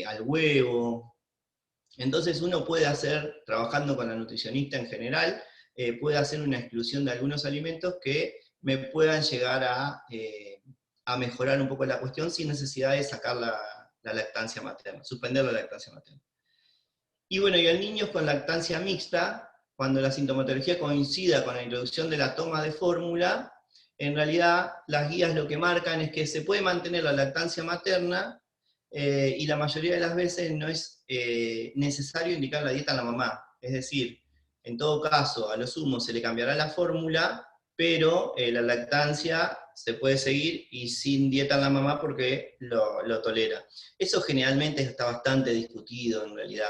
al huevo. Entonces uno puede hacer, trabajando con la nutricionista en general, puede hacer una exclusión de algunos alimentos que me puedan llegar a mejorar un poco la cuestión sin necesidad de sacar la lactancia materna, suspender la lactancia materna. Y bueno, y en niños con lactancia mixta, cuando la sintomatología coincida con la introducción de la toma de fórmula, en realidad las guías lo que marcan es que se puede mantener la lactancia materna, y la mayoría de las veces no es necesario indicar la dieta a la mamá. Es decir, en todo caso, a lo sumo se le cambiará la fórmula, pero la lactancia se puede seguir y sin dieta a la mamá porque lo tolera. Eso generalmente está bastante discutido en realidad.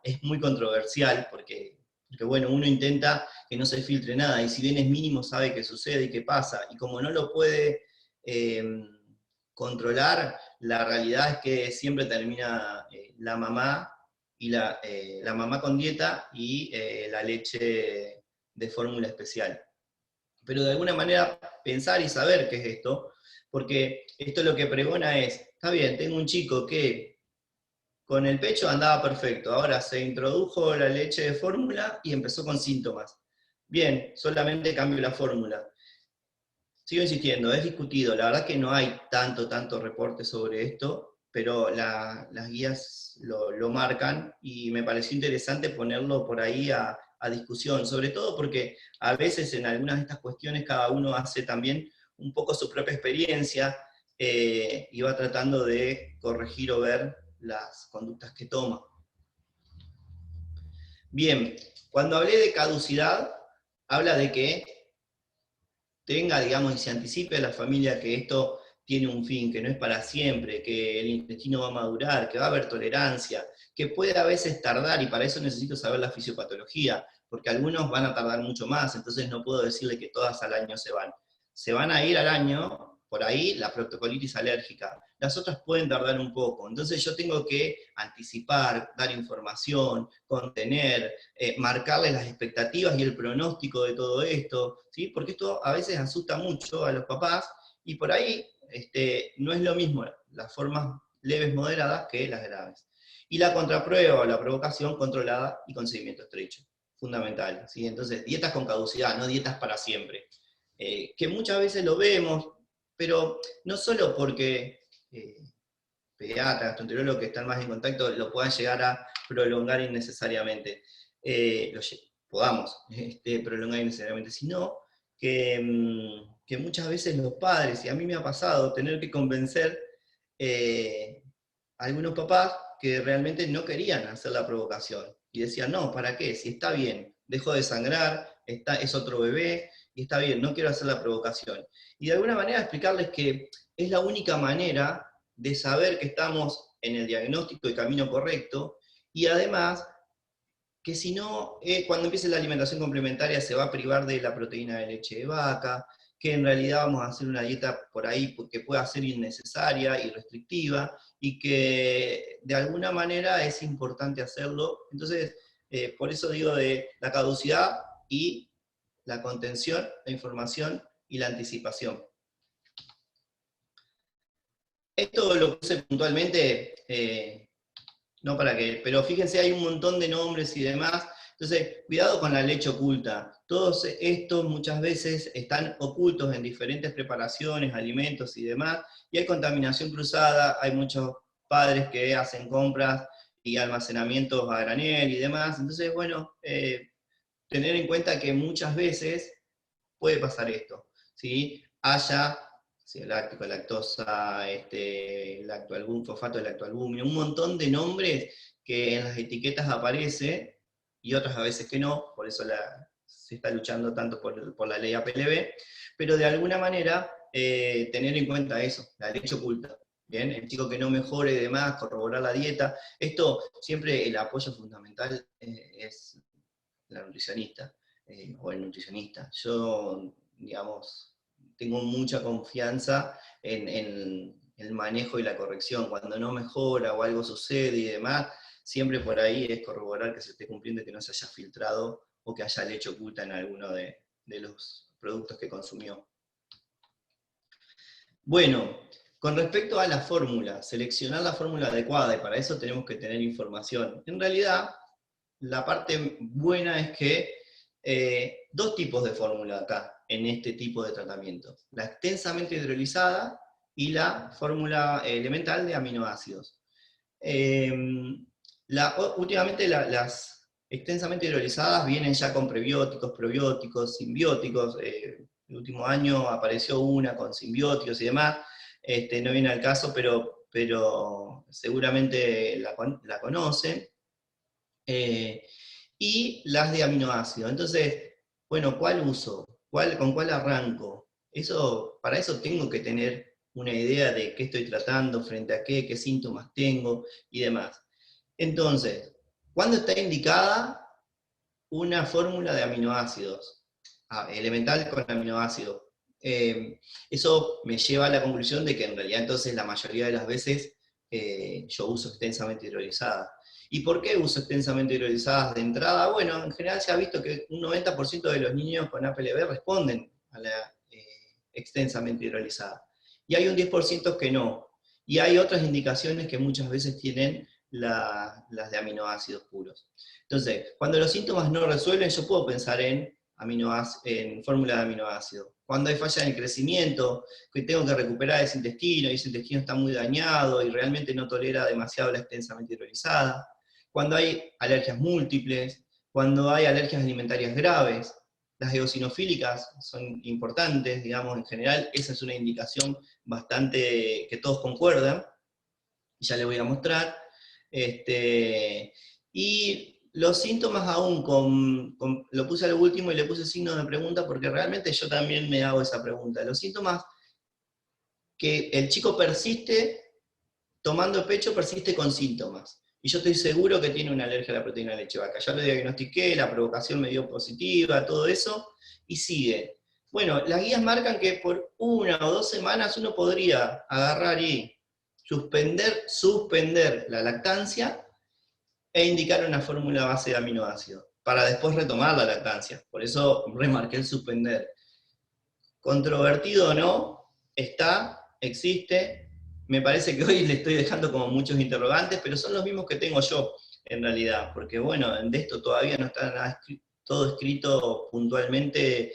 Es muy controversial porque bueno, uno intenta que no se filtre nada, y si bien es mínimo sabe qué sucede y qué pasa, y como no lo puede controlar, la realidad es que siempre termina la mamá, y la mamá con dieta y la leche de fórmula especial. Pero de alguna manera pensar y saber qué es esto, porque esto lo que pregona es, está bien, tengo un chico que con el pecho andaba perfecto, ahora se introdujo la leche de fórmula y empezó con síntomas. Bien, solamente cambio la fórmula. Sigo insistiendo, es discutido, la verdad que no hay tanto reporte sobre esto, pero las guías lo marcan, y me pareció interesante ponerlo por ahí a discusión, sobre todo porque a veces en algunas de estas cuestiones cada uno hace también un poco su propia experiencia, y va tratando de corregir o ver las conductas que toma. Bien, cuando hablé de caducidad, habla de que tenga, digamos, y se anticipe a la familia que esto tiene un fin, que no es para siempre, que el intestino va a madurar, que va a haber tolerancia, que puede a veces tardar, y para eso necesito saber la fisiopatología, porque algunos van a tardar mucho más, entonces no puedo decirle que todas al año se van. Se van a ir al año, por ahí, la proctocolitis alérgica. Las otras pueden tardar un poco, entonces yo tengo que anticipar, dar información, contener, marcarles las expectativas y el pronóstico de todo esto, ¿sí? Porque esto a veces asusta mucho a los papás, y por ahí no es lo mismo las formas leves moderadas que las graves. Y la contraprueba o la provocación controlada y con seguimiento estrecho, fundamental, ¿sí? Entonces, dietas con caducidad, no dietas para siempre, que muchas veces lo vemos, pero no solo porque pediatras, gastroenterólogos que están más en contacto lo puedan llegar a prolongar innecesariamente, podamos prolongar innecesariamente, sino que muchas veces los padres, y a mí me ha pasado tener que convencer a algunos papás que realmente no querían hacer la provocación, y decían, no, ¿para qué? Si está bien, dejó de sangrar, es otro bebé, y está bien, no quiero hacer la provocación. Y de alguna manera explicarles que es la única manera de saber que estamos en el diagnóstico y camino correcto, y además que si no, cuando empiece la alimentación complementaria se va a privar de la proteína de leche de vaca, que en realidad vamos a hacer una dieta por ahí que pueda ser innecesaria y restrictiva, y que de alguna manera es importante hacerlo. Entonces, por eso digo de la caducidad y la contención, la información y la anticipación. Esto lo puse puntualmente, no para que, pero fíjense, hay un montón de nombres y demás. Entonces, cuidado con la leche oculta. Todos estos muchas veces están ocultos en diferentes preparaciones, alimentos y demás, y hay contaminación cruzada, hay muchos padres que hacen compras y almacenamientos a granel y demás. Entonces, bueno, tener en cuenta que muchas veces puede pasar esto, ¿sí? Haya ácido láctico, lactosa, fosfato de lactoalbumina, un montón de nombres que en las etiquetas aparece, y otras a veces que no, por eso se está luchando tanto por la ley APLB, pero de alguna manera tener en cuenta eso, la leche oculta. Bien, el chico que no mejore y demás, corroborar la dieta. Esto siempre el apoyo fundamental es la nutricionista o el nutricionista. Yo, digamos, tengo mucha confianza en el manejo y la corrección. Cuando no mejora o algo sucede y demás, siempre por ahí es corroborar que se esté cumpliendo y que no se haya filtrado o que haya leche oculta en alguno de los productos que consumió. Bueno, con respecto a la fórmula, seleccionar la fórmula adecuada, y para eso tenemos que tener información. En realidad, la parte buena es que dos tipos de fórmula acá, en este tipo de tratamiento. La extensamente hidrolizada y la fórmula elemental de aminoácidos. Últimamente las extensamente hidrolizadas vienen ya con prebióticos, probióticos, simbióticos. El último año apareció una con simbióticos y demás. No viene al caso, pero seguramente la conocen. Y las de aminoácidos. Entonces, bueno, ¿cuál uso? ¿Con cuál arranco? Para eso tengo que tener una idea de qué estoy tratando, frente a qué síntomas tengo y demás. Entonces, ¿cuándo está indicada una fórmula de aminoácidos? Elemental con aminoácidos. Eso me lleva a la conclusión de que en realidad entonces la mayoría de las veces yo uso extensamente hidrolizada. ¿Y por qué uso extensamente hidrolizadas de entrada? Bueno, en general se ha visto que un 90% de los niños con APLB responden a la extensamente hidrolizada. Y hay un 10% que no. Y hay otras indicaciones que muchas veces tienen las de aminoácidos puros. Entonces, cuando los síntomas no resuelven, yo puedo pensar en fórmula de aminoácidos. Cuando hay falla en el crecimiento, que tengo que recuperar ese intestino, y ese intestino está muy dañado, y realmente no tolera demasiado la extensamente hidrolizada. Cuando hay alergias múltiples, cuando hay alergias alimentarias graves, las eosinofílicas son importantes, digamos, en general, esa es una indicación bastante que todos concuerdan, y ya les voy a mostrar. Y los síntomas aún, lo puse al último y le puse signo de pregunta porque realmente yo también me hago esa pregunta. Los síntomas que el chico persiste, tomando pecho, persiste con síntomas. Y yo estoy seguro que tiene una alergia a la proteína de leche vaca. Ya lo diagnostiqué, la provocación me dio positiva, todo eso, y sigue. Bueno, las guías marcan que por 1 o 2 semanas uno podría agarrar y suspender la lactancia e indicar una fórmula base de aminoácidos, para después retomar la lactancia. Por eso remarqué el suspender. Controvertido o no, existe, me parece que hoy le estoy dejando como muchos interrogantes, pero son los mismos que tengo yo, en realidad, porque bueno, de esto todavía no está nada todo escrito puntualmente,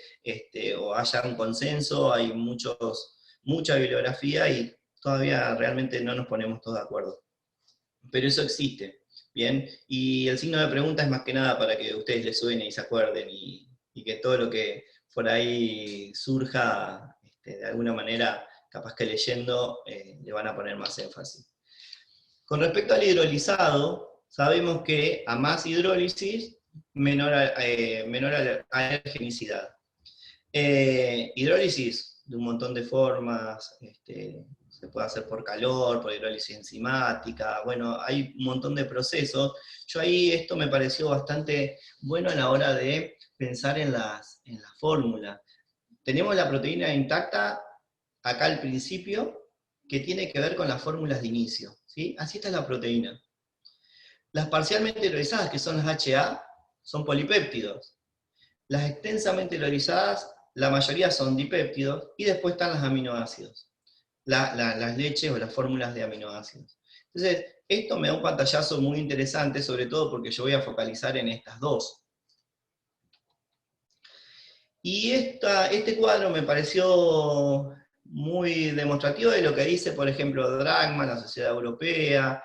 o haya un consenso, hay mucha bibliografía y todavía realmente no nos ponemos todos de acuerdo. Pero eso existe, ¿bien? Y el signo de pregunta es más que nada para que a ustedes les suene y se acuerden, y que todo lo que por ahí surja, de alguna manera, capaz que leyendo, le van a poner más énfasis. Con respecto al hidrolizado, sabemos que a más hidrólisis, menor alergenicidad. Hidrólisis de un montón de formas, se puede hacer por calor, por hidrólisis enzimática, bueno, hay un montón de procesos. Yo ahí esto me pareció bastante bueno a la hora de pensar en las fórmulas. Tenemos la proteína intacta acá al principio, que tiene que ver con las fórmulas de inicio, ¿sí? Así está la proteína. Las parcialmente hidrolizadas, que son las HA, son polipéptidos. Las extensamente hidrolizadas, la mayoría son dipéptidos, y después están los aminoácidos, las leches o las fórmulas de aminoácidos. Entonces, esto me da un pantallazo muy interesante, sobre todo porque yo voy a focalizar en estas dos. Y este cuadro me pareció muy demostrativo de lo que dice, por ejemplo, Dragman, la Sociedad Europea,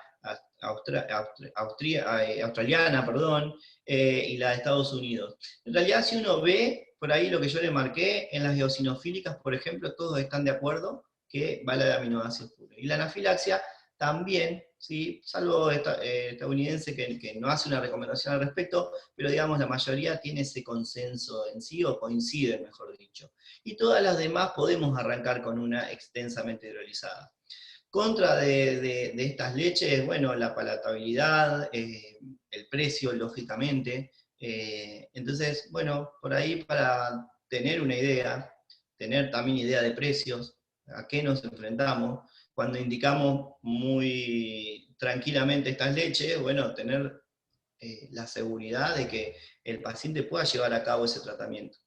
australiana, perdón, y la de Estados Unidos. En realidad, si uno ve por ahí lo que yo le marqué, en las eosinofílicas, por ejemplo, todos están de acuerdo que va la de aminoácidos puros. Y la anafilaxia también, ¿sí? Salvo estadounidense que no hace una recomendación al respecto, pero digamos la mayoría tiene ese consenso en sí, o coincide, mejor dicho. Y todas las demás podemos arrancar con una extensamente hidrolizada. Contra de estas leches, bueno, la palatabilidad, el precio, lógicamente. Entonces, bueno, por ahí para tener una idea, tener también idea de precios, a qué nos enfrentamos, cuando indicamos muy tranquilamente estas leches, bueno, tener la seguridad de que el paciente pueda llevar a cabo ese tratamiento.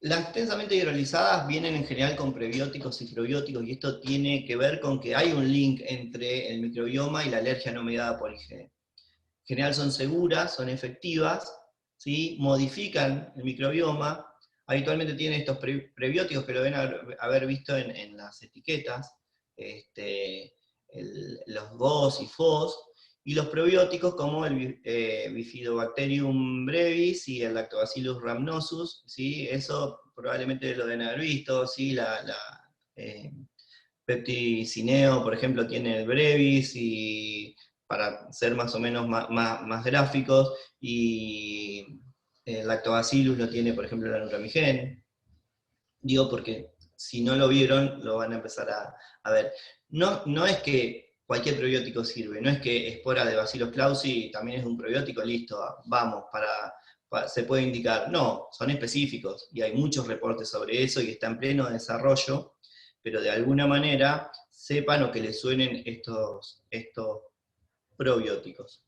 Las extensamente hidrolizadas vienen en general con prebióticos y probióticos, y esto tiene que ver con que hay un link entre el microbioma y la alergia no mediada por IgE. En general son seguras, son efectivas, ¿sí? Modifican el microbioma, habitualmente tienen estos prebióticos que lo deben haber visto en las etiquetas, los GOS y FOS, y los probióticos como el Bifidobacterium brevis y el Lactobacillus rhamnosus, ¿sí? Eso probablemente lo deben haber visto, ¿sí? Pepticineo, por ejemplo, tiene el brevis, y para ser más o menos más gráficos, y el Lactobacillus lo tiene, por ejemplo, la Nutramigen. Digo porque si no lo vieron, lo van a empezar a ver. No es que cualquier probiótico sirve, no es que espora de Bacillus clausi también es un probiótico, listo, vamos, se puede indicar. No, son específicos, y hay muchos reportes sobre eso, y está en pleno desarrollo, pero de alguna manera sepan o que les suenen estos probióticos.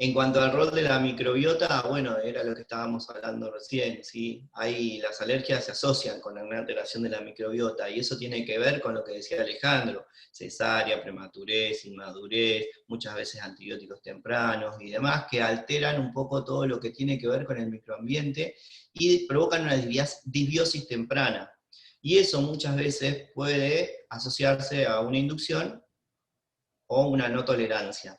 En cuanto al rol de la microbiota, bueno, era lo que estábamos hablando recién, ¿sí? Ahí las alergias se asocian con una alteración de la microbiota, y eso tiene que ver con lo que decía Alejandro, cesárea, prematurez, inmadurez, muchas veces antibióticos tempranos y demás, que alteran un poco todo lo que tiene que ver con el microambiente y provocan una disbiosis temprana. Y eso muchas veces puede asociarse a una inducción o una no tolerancia.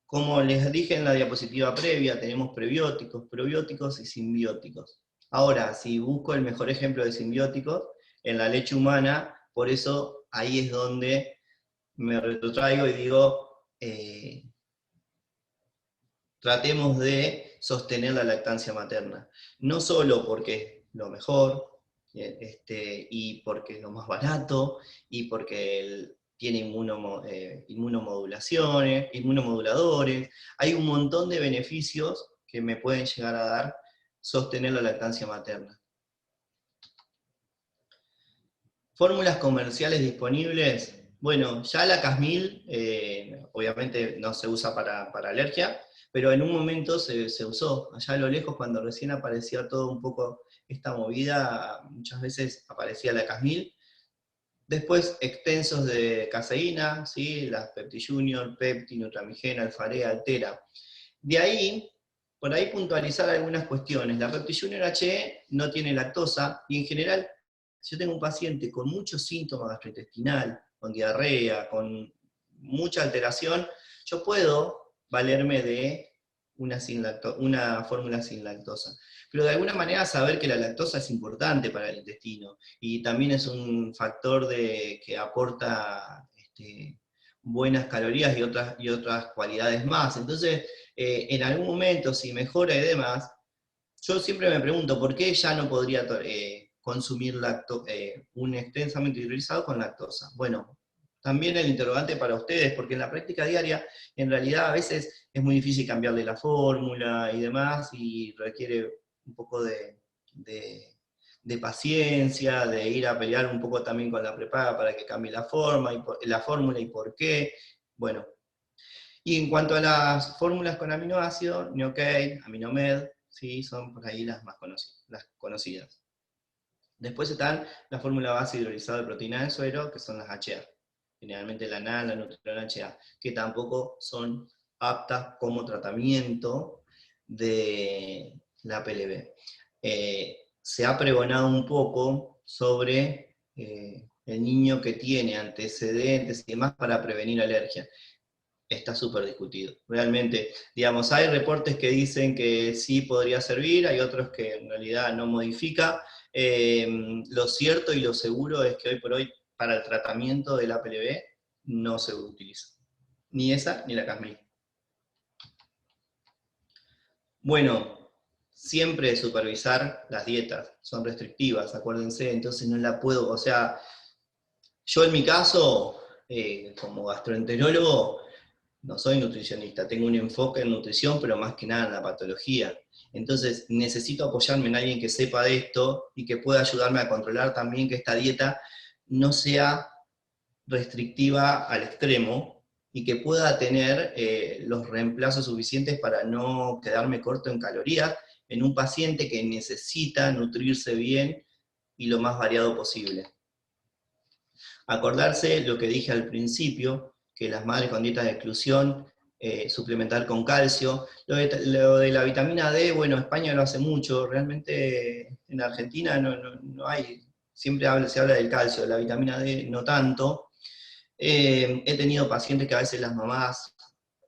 Como les dije en la diapositiva previa, tenemos prebióticos, probióticos y simbióticos. Ahora, si busco el mejor ejemplo de simbióticos, en la leche humana, por eso ahí es donde me retrotraigo y digo, tratemos de sostener la lactancia materna. No solo porque es lo mejor, y porque es lo más barato, y porque tiene inmunomoduladores, hay un montón de beneficios que me pueden llegar a dar sostener la lactancia materna. Fórmulas comerciales disponibles, bueno, ya la Casmil, obviamente no se usa para alergia, pero en un momento se usó, allá a lo lejos, cuando recién aparecía todo un poco esta movida muchas veces aparecía la Casmil. Después extensos de caseína, ¿sí? Las Pepti Junior, Pepti, Nutramigena, Alfarea, Altera. De ahí, por ahí puntualizar algunas cuestiones. La Pepti Junior HE no tiene lactosa, y en general, si yo tengo un paciente con muchos síntomas gastrointestinal, con diarrea, con mucha alteración, yo puedo valerme de una fórmula sin lactosa. Pero de alguna manera saber que la lactosa es importante para el intestino, y también es un factor que aporta buenas calorías y otras cualidades más. Entonces, en algún momento, si mejora y demás, yo siempre me pregunto, ¿por qué ya no podría consumir un extensamente hidrolizado con lactosa? Bueno, también el interrogante para ustedes, porque en la práctica diaria, en realidad a veces es muy difícil cambiarle la fórmula y demás, y requiere un poco de paciencia, de ir a pelear un poco también con la prepaga para que cambie la fórmula y por qué. Bueno, y en cuanto a las fórmulas con aminoácidos, Neocate, Aminomed, ¿sí? Son por ahí las más conocidas. Después están la fórmula base hidrolizada de proteína de suero, que son las HA. Generalmente la NAN, la Nutrilon HA, que tampoco son aptas como tratamiento de la PLB. Se ha pregonado un poco sobre el niño que tiene antecedentes y demás para prevenir alergia. Está súper discutido. Realmente, digamos, hay reportes que dicen que sí podría servir, hay otros que en realidad no modifica. Lo cierto y lo seguro es que hoy por hoy, para el tratamiento del APLB, no se utiliza. Ni esa, ni la Casmil. Bueno, siempre supervisar las dietas, son restrictivas, acuérdense, entonces no la puedo, o sea, yo en mi caso, como gastroenterólogo, no soy nutricionista, tengo un enfoque en nutrición, pero más que nada en la patología. Entonces necesito apoyarme en alguien que sepa de esto y que pueda ayudarme a controlar también que esta dieta no sea restrictiva al extremo y que pueda tener los reemplazos suficientes para no quedarme corto en calorías en un paciente que necesita nutrirse bien y lo más variado posible. Acordarse lo que dije al principio, que las madres con dietas de exclusión, suplementar con calcio. Lo de la vitamina D, bueno, España lo hace mucho, realmente en Argentina no hay, siempre se habla del calcio, de la vitamina D no tanto. He tenido pacientes que a veces las mamás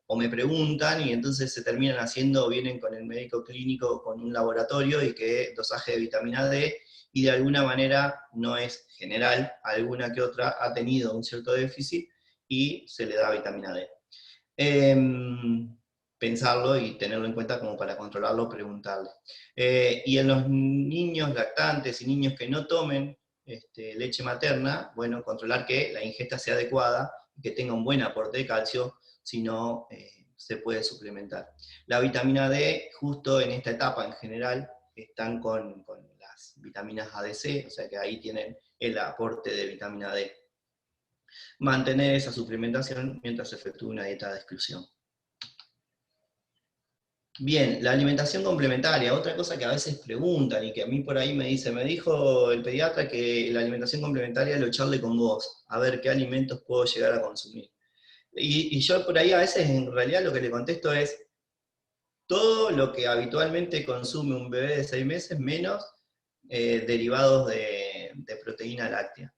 o me preguntan y entonces se terminan haciendo, vienen con el médico clínico, con un laboratorio y que dosaje de vitamina D, y de alguna manera no es general, alguna que otra ha tenido un cierto déficit y se le da vitamina D. Pensarlo y tenerlo en cuenta como para controlarlo, preguntarle. Y en los niños lactantes y niños que no tomen leche materna, bueno, controlar que la ingesta sea adecuada, que tenga un buen aporte de calcio, si no se puede suplementar. La vitamina D, justo en esta etapa en general, están con las vitaminas ADC, o sea que ahí tienen el aporte de vitamina D. Mantener esa suplementación mientras se efectúa una dieta de exclusión. Bien, la alimentación complementaria, otra cosa que a veces preguntan y que a mí por ahí me dijo el pediatra que la alimentación complementaria es lo charle con vos, a ver qué alimentos puedo llegar a consumir. Y yo por ahí a veces en realidad lo que le contesto es todo lo que habitualmente consume un bebé de 6 meses menos derivados de proteína láctea.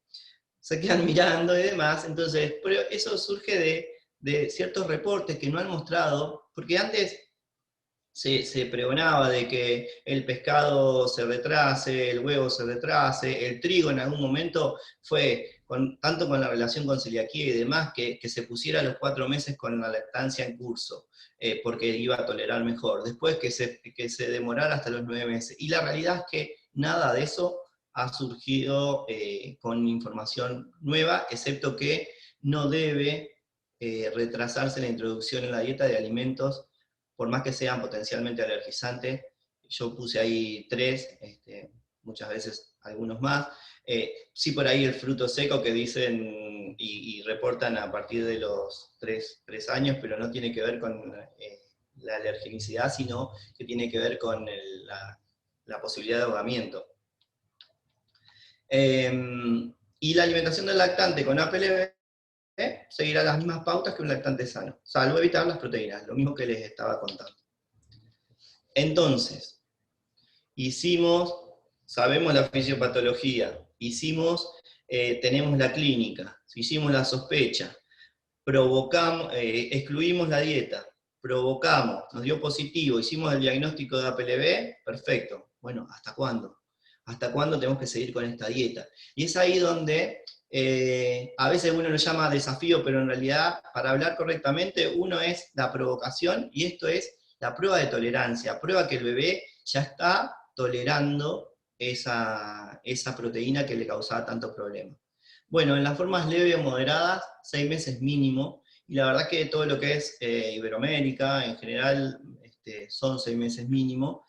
Se quedan mirando y demás, entonces, pero eso surge de ciertos reportes que no han mostrado, porque antes se pregonaba de que el pescado se retrase, el huevo se retrase, el trigo en algún momento fue, tanto con la relación con celiaquía y demás, que se pusiera a los 4 meses con la lactancia en curso, porque iba a tolerar mejor. Después que se demorara hasta los 9 meses. Y la realidad es que nada de eso ha surgido con información nueva, excepto que no debe retrasarse la introducción en la dieta de alimentos por más que sean potencialmente alergizantes. Yo puse ahí 3, muchas veces algunos más. Sí, por ahí el fruto seco que dicen y reportan a partir de los 3 años, pero no tiene que ver con la alergenicidad, sino que tiene que ver con la posibilidad de ahogamiento. Y la alimentación del lactante con APLB seguirá las mismas pautas que un lactante sano, salvo evitar las proteínas, lo mismo que les estaba contando. Entonces, sabemos la fisiopatología, tenemos la clínica, hicimos la sospecha, excluimos la dieta, provocamos, nos dio positivo, hicimos el diagnóstico de APLB, perfecto. Bueno, ¿hasta cuándo? ¿Hasta cuándo tenemos que seguir con esta dieta? Y es ahí donde a veces uno lo llama desafío, pero en realidad, para hablar correctamente, uno es la provocación, y esto es la prueba de tolerancia, prueba que el bebé ya está tolerando esa proteína que le causaba tantos problemas. Bueno, en las formas leves o moderadas, 6 meses mínimo, y la verdad que todo lo que es Iberoamérica, en general, son 6 meses mínimo.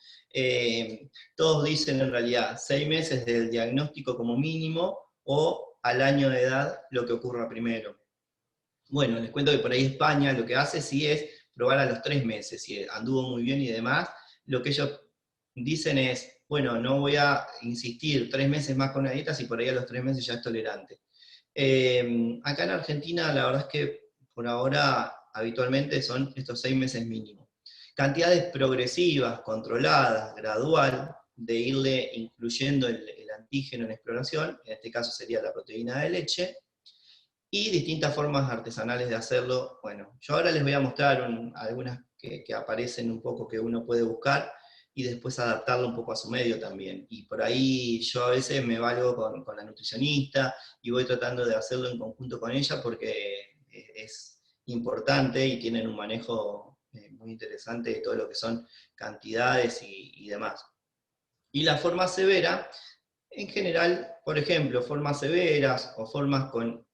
Todos dicen en realidad 6 meses del diagnóstico como mínimo, o al año de edad lo que ocurra primero. Bueno, les cuento que por ahí España lo que hace sí es probar a los 3 meses, si anduvo muy bien y demás. Lo que ellos dicen es, bueno, no voy a insistir 3 meses más con la dieta si por ahí a los 3 meses ya es tolerante. Acá en Argentina la verdad es que por ahora habitualmente son estos 6 meses mínimo. Cantidades progresivas, controladas, gradual, de irle incluyendo el antígeno en exploración, en este caso sería la proteína de leche, y distintas formas artesanales de hacerlo. Bueno, yo ahora les voy a mostrar algunas que aparecen un poco que uno puede buscar, y después adaptarlo un poco a su medio también. Y por ahí yo a veces me valgo con la nutricionista, y voy tratando de hacerlo en conjunto con ella, porque es importante, y tienen un manejo muy interesante de todo lo que son cantidades y demás. Y la forma severa, en general, por ejemplo, formas severas o formas con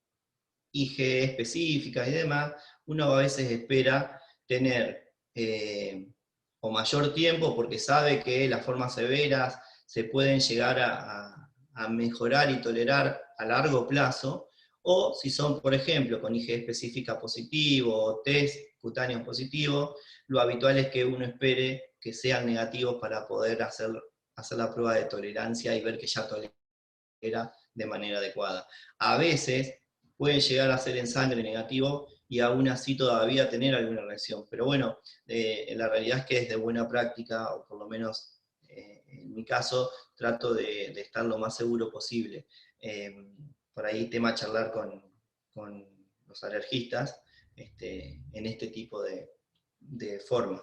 IgE específicas y demás, uno a veces espera tener o mayor tiempo, porque sabe que las formas severas se pueden llegar a mejorar y tolerar a largo plazo, o si son, por ejemplo, con IgE específica positivo o test cutáneos positivo, lo habitual es que uno espere que sean negativos para poder hacer la prueba de tolerancia y ver que ya tolera de manera adecuada. A veces puede llegar a ser en sangre negativo y aún así todavía tener alguna reacción. Pero bueno, la realidad es que es de buena práctica, o por lo menos en mi caso, trato de estar lo más seguro posible. Por ahí tema charlar con los alergistas en este tipo de forma.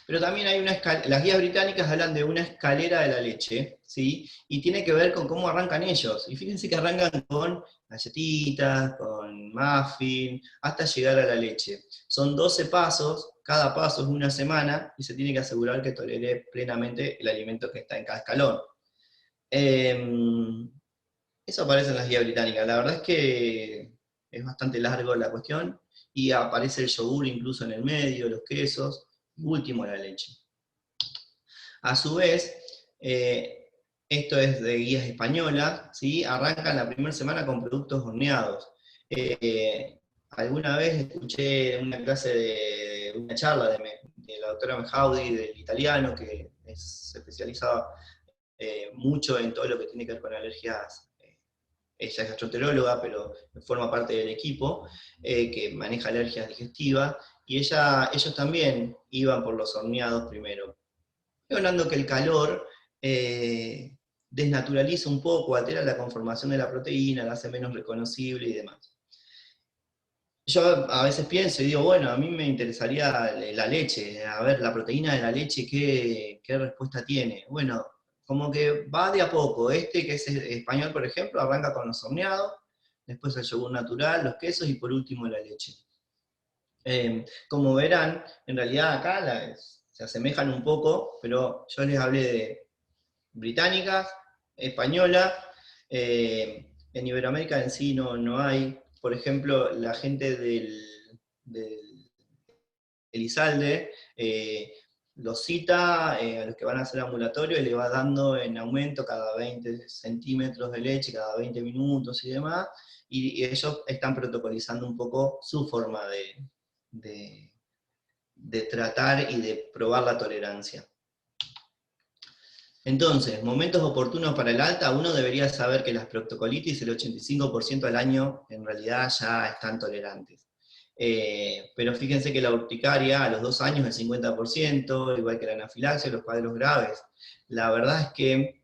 Pero también hay las guías británicas hablan de una escalera de la leche, ¿sí? Y tiene que ver con cómo arrancan ellos. Y fíjense que arrancan con galletitas, con muffin, hasta llegar a la leche. Son 12 pasos, cada paso es una semana, y se tiene que asegurar que tolere plenamente el alimento que está en cada escalón. Eso aparece en las guías británicas. La verdad es que es bastante largo la cuestión, y aparece el yogur incluso en el medio, los quesos, último la leche. A su vez, esto es de guías españolas, ¿sí? Arrancan la primera semana con productos horneados. Alguna vez escuché una una charla de la doctora Mejaudi, del italiano, que se especializaba mucho en todo lo que tiene que ver con alergias. Ella es gastroenteróloga, pero forma parte del equipo que maneja alergias digestivas, y ellos también iban por los horneados primero. Estoy hablando que el calor desnaturaliza un poco, altera la conformación de la proteína, la hace menos reconocible y demás. Yo a veces pienso y digo, bueno, a mí me interesaría la leche, a ver, la proteína de la leche, ¿qué respuesta tiene? Bueno, como que va de a poco. Que es español, por ejemplo, arranca con los horneados, después el yogur natural, los quesos, y por último la leche. Como verán, en realidad acá se asemejan un poco, pero yo les hablé de británicas, española, en Iberoamérica en sí no hay. Por ejemplo, la gente del Elizalde los cita a los que van a hacer ambulatorio, y le va dando en aumento cada 20 centímetros de leche, cada 20 minutos y demás, y ellos están protocolizando un poco su forma de tratar y de probar la tolerancia. Entonces, momentos oportunos para el alta, uno debería saber que las proctocolitis, el 85% al año, en realidad ya están tolerantes. Pero fíjense que la urticaria a los 2 años el 50%, igual que la anafilaxia, los cuadros graves. La verdad es que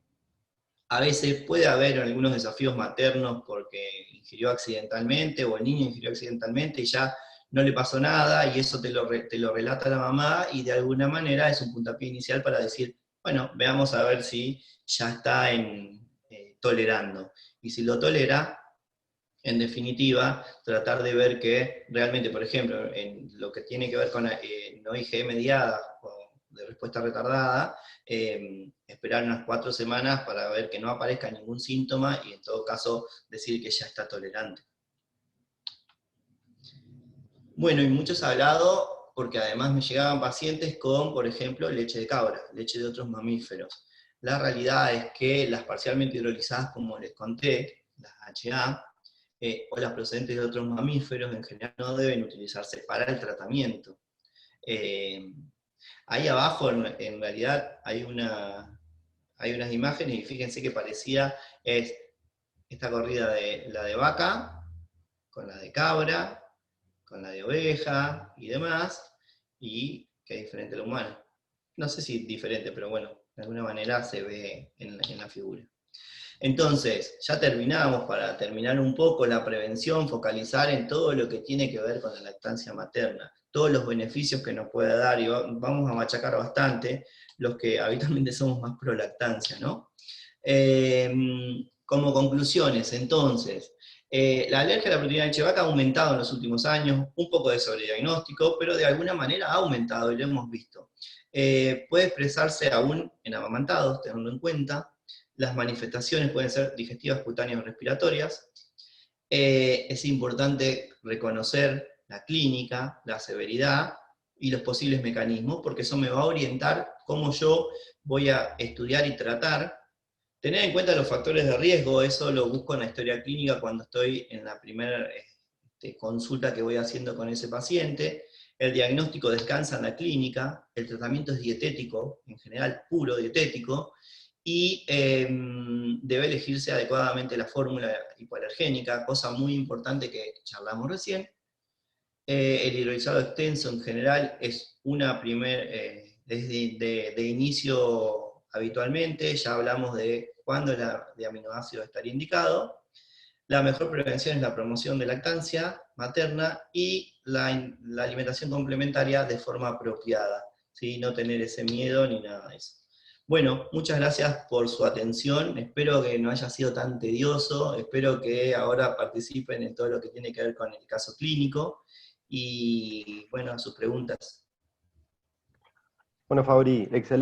a veces puede haber algunos desafíos maternos porque ingirió accidentalmente, o el niño ingirió accidentalmente y ya no le pasó nada, y eso te lo relata la mamá, y de alguna manera es un puntapié inicial para decir, bueno, veamos a ver si ya está tolerando. Y si lo tolera, en definitiva, tratar de ver que realmente, por ejemplo, en lo que tiene que ver con no IgE mediada o de respuesta retardada, esperar unas 4 semanas para ver que no aparezca ningún síntoma y en todo caso decir que ya está tolerante. Bueno, y muchos ha hablado, porque además me llegaban pacientes con, por ejemplo, leche de cabra, leche de otros mamíferos. La realidad es que las parcialmente hidrolizadas, como les conté, las HA, o las procedentes de otros mamíferos, en general no deben utilizarse para el tratamiento. Ahí abajo, en realidad, hay unas imágenes, y fíjense que parecía esta corrida de la de vaca, con la de cabra, con la de oveja y demás, y que es diferente a la humana. No sé si diferente, pero bueno, de alguna manera se ve en la figura. Entonces, ya terminamos, para terminar un poco la prevención, focalizar en todo lo que tiene que ver con la lactancia materna, todos los beneficios que nos puede dar, y vamos a machacar bastante los que habitualmente somos más pro lactancia, ¿no? Como conclusiones, entonces, la alergia a la proteína de leche de vaca ha aumentado en los últimos años, un poco de sobrediagnóstico, pero de alguna manera ha aumentado y lo hemos visto. Puede expresarse aún en amamantados, teniendo en cuenta. Las manifestaciones pueden ser digestivas, cutáneas o respiratorias. Es importante reconocer la clínica, la severidad y los posibles mecanismos, porque eso me va a orientar cómo yo voy a estudiar y tratar. Tener en cuenta los factores de riesgo, eso lo busco en la historia clínica cuando estoy en la primera consulta que voy haciendo con ese paciente. El diagnóstico descansa en la clínica, el tratamiento es dietético, en general puro dietético, y debe elegirse adecuadamente la fórmula hipoalergénica, cosa muy importante que charlamos recién. El hidrolizado extenso en general es una de inicio habitualmente, ya hablamos de cuándo de aminoácidos estaría indicado. La mejor prevención es la promoción de lactancia materna y la alimentación complementaria de forma apropiada, ¿sí? No tener ese miedo ni nada de eso. Bueno, muchas gracias por su atención, espero que no haya sido tan tedioso, espero que ahora participen en todo lo que tiene que ver con el caso clínico, y bueno, sus preguntas. Bueno, Fabri, excelente.